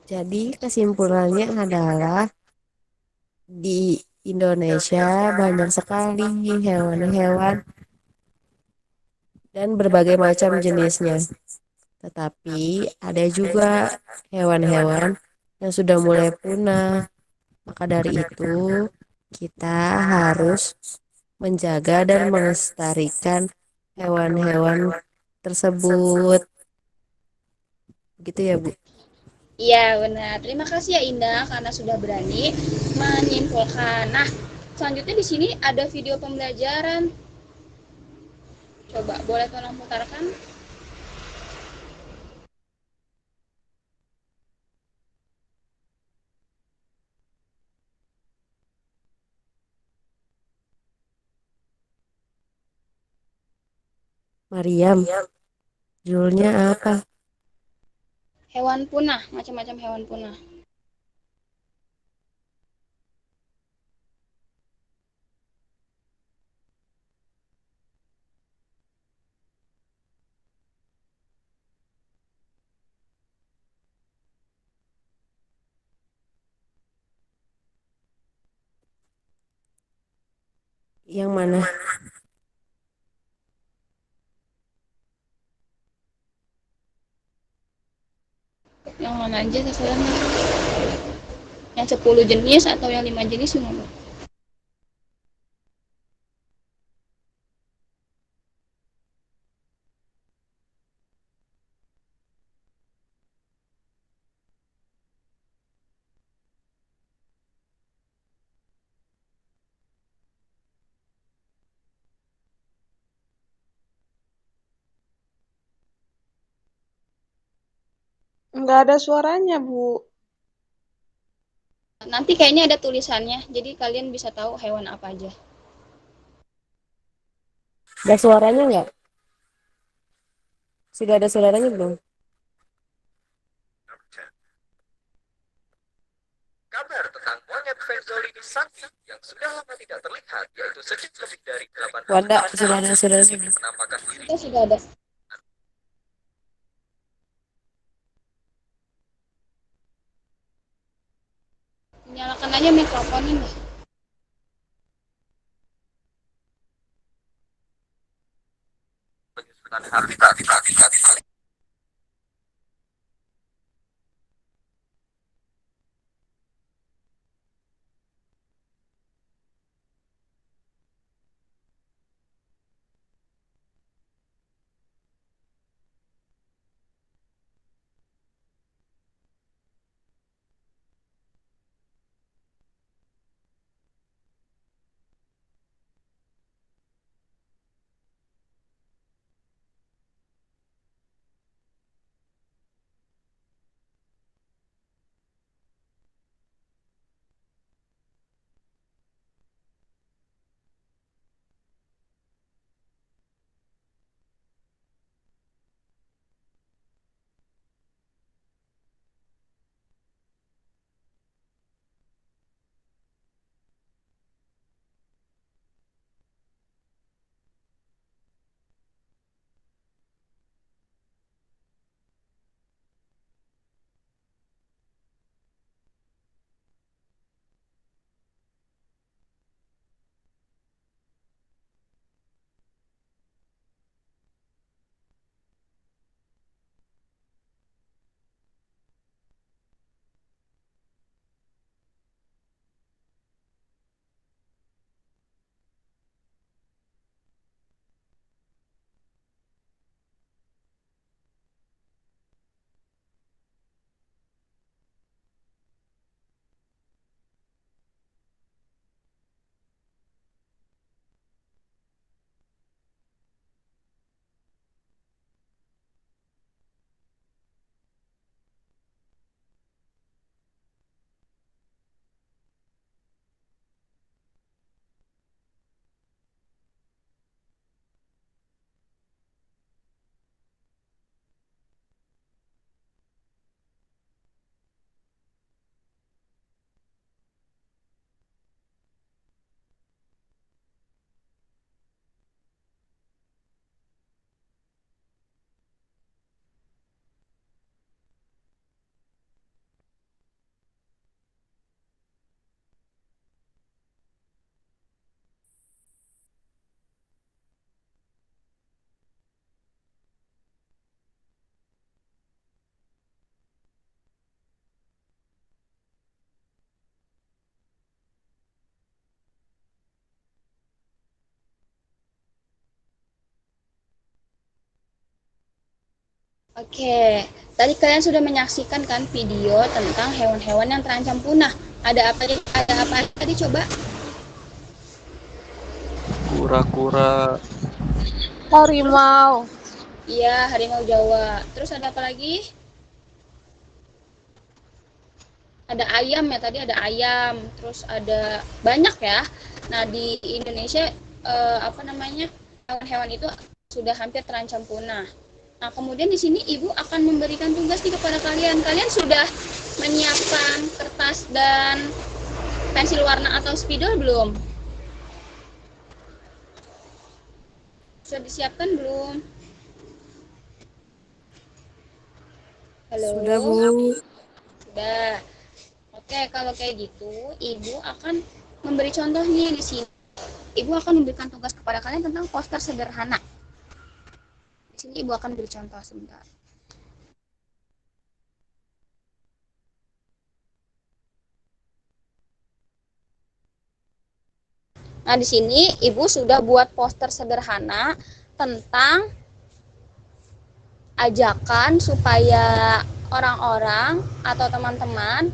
Speaker 2: jadi kesimpulannya adalah di Indonesia banyak sekali hewan-hewan dan berbagai macam jenisnya. Tetapi ada juga hewan-hewan yang sudah mulai punah. Maka dari itu, kita harus menjaga dan melestarikan hewan-hewan tersebut. Gitu ya, Bu.
Speaker 8: Iya, benar. Terima kasih ya Indah karena sudah berani menyimpulkan. Nah, selanjutnya di sini ada video pembelajaran. Coba boleh tolong putarkan?
Speaker 2: Mariam, judulnya apa?
Speaker 8: Hewan punah, macam-macam hewan punah.
Speaker 2: Yang mana?
Speaker 8: Yang mana aja terserah. Yang 10 jenis atau yang 5 jenis semua, Bu?
Speaker 3: Nggak ada suaranya, Bu.
Speaker 8: Nanti kayaknya ada tulisannya, jadi kalian bisa tahu hewan apa aja.
Speaker 2: Ada suaranya nggak? Sudah ada suaranya belum?
Speaker 10: Kabar tentang monyet Fenzolini sakti yang sudah lama tidak terlihat, yaitu sejak lebih dari 8 tahun
Speaker 2: Wanda, sudah ada suaranya belum?
Speaker 10: menampakkan diri.
Speaker 8: Kita sudah ada. Nyalakan aja mikrofonnya, Mbak.
Speaker 10: Penyusunan habitat.
Speaker 8: Oke, tadi kalian sudah menyaksikan kan video tentang hewan-hewan yang terancam punah. Ada apa aja tadi coba?
Speaker 9: Kura-kura,
Speaker 3: Harimau.
Speaker 8: Iya, harimau Jawa. Terus ada apa lagi? Ada ayam ya, tadi ada ayam. Terus ada banyak ya. Nah, di Indonesia hewan-hewan itu sudah hampir terancam punah. Nah, kemudian di sini Ibu akan memberikan tugas nih kepada kalian. Kalian sudah menyiapkan kertas dan pensil warna atau spidol belum? Sudah disiapkan belum? Halo?
Speaker 2: Sudah, Bu.
Speaker 8: Sudah. Oke, kalau kayak gitu, Ibu akan memberi contohnya di sini. Ibu akan memberikan tugas kepada kalian tentang poster sederhana. Di sini Ibu akan beri contoh sebentar. Nah, di sini Ibu sudah buat poster sederhana tentang ajakan supaya orang-orang atau teman-teman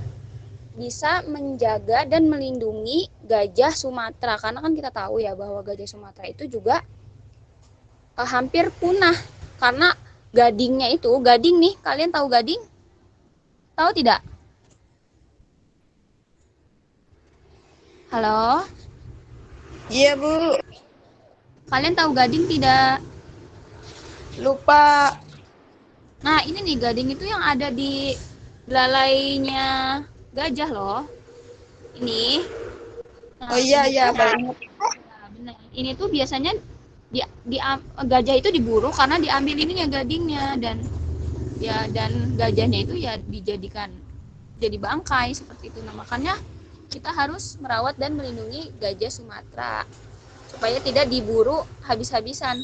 Speaker 8: bisa menjaga dan melindungi gajah Sumatera. Karena kan kita tahu ya bahwa gajah Sumatera itu juga hampir punah karena gadingnya itu, gading nih, kalian tahu gading? Tahu tidak? Halo?
Speaker 3: Iya, Bu.
Speaker 8: Kalian tahu gading tidak?
Speaker 3: Lupa.
Speaker 8: Nah, ini nih gading itu yang ada di belalainya gajah loh. Ini. Nah,
Speaker 3: Oh iya,
Speaker 8: ini
Speaker 3: iya,
Speaker 8: tuh-
Speaker 3: baru ingat.
Speaker 8: Nah, benar. Ini tuh biasanya gajah itu diburu karena diambil ininya gadingnya dan gajahnya itu ya dijadikan jadi bangkai seperti itu. Nah, makanya kita harus merawat dan melindungi gajah Sumatera supaya tidak diburu habis-habisan.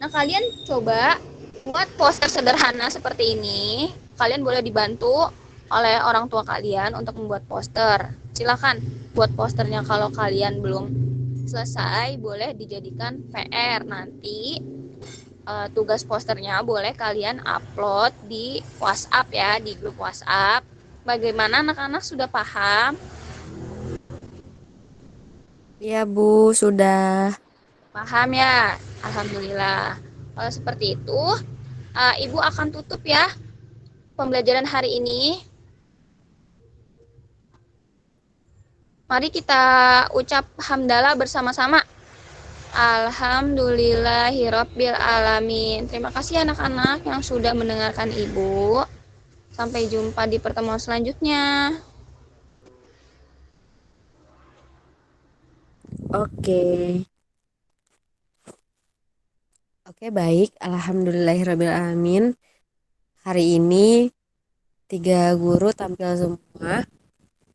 Speaker 8: Nah, kalian coba buat poster sederhana seperti ini. Kalian boleh dibantu oleh orang tua kalian untuk membuat poster. Silakan buat posternya. Kalau kalian belum selesai, boleh dijadikan PR. Nanti tugas posternya boleh kalian upload di WhatsApp ya, di grup WhatsApp. Bagaimana anak-anak sudah paham?
Speaker 2: Iya, Bu, sudah.
Speaker 8: Paham ya? Alhamdulillah. Kalau seperti itu, Ibu akan tutup ya pembelajaran hari ini. Mari kita ucap hamdalah bersama-sama. Alhamdulillahirabbil alamin. Terima kasih anak-anak yang sudah mendengarkan Ibu. Sampai jumpa di pertemuan selanjutnya.
Speaker 2: Oke. Oke, baik. Alhamdulillahirrabbilalamin. Hari ini 3 guru tampil semua.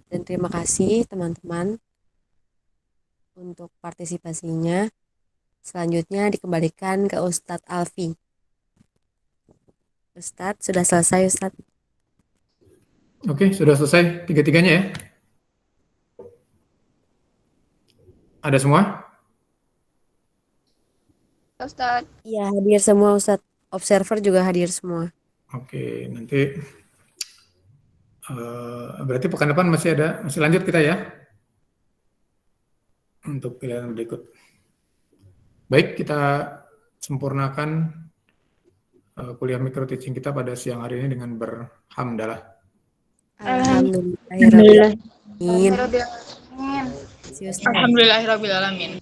Speaker 2: Dan terima kasih teman-teman untuk partisipasinya. Selanjutnya dikembalikan ke Ustadz Alfi. Ustadz, sudah selesai Ustadz?
Speaker 1: Oke, sudah selesai tiga-tiganya ya. Ada semua?
Speaker 8: Ustaz.
Speaker 2: Iya, hadir semua Ustadz. Observer juga hadir semua.
Speaker 1: Oke, nanti berarti pekan depan masih lanjut kita ya untuk pilihan berikut. Baik, kita sempurnakan kuliah micro teaching kita pada siang hari ini dengan berhamdalah.
Speaker 2: Alhamdulillahirrahmanirrahim.
Speaker 8: Alhamdulillah.
Speaker 5: Alhamdulillahirrahmanirrahim.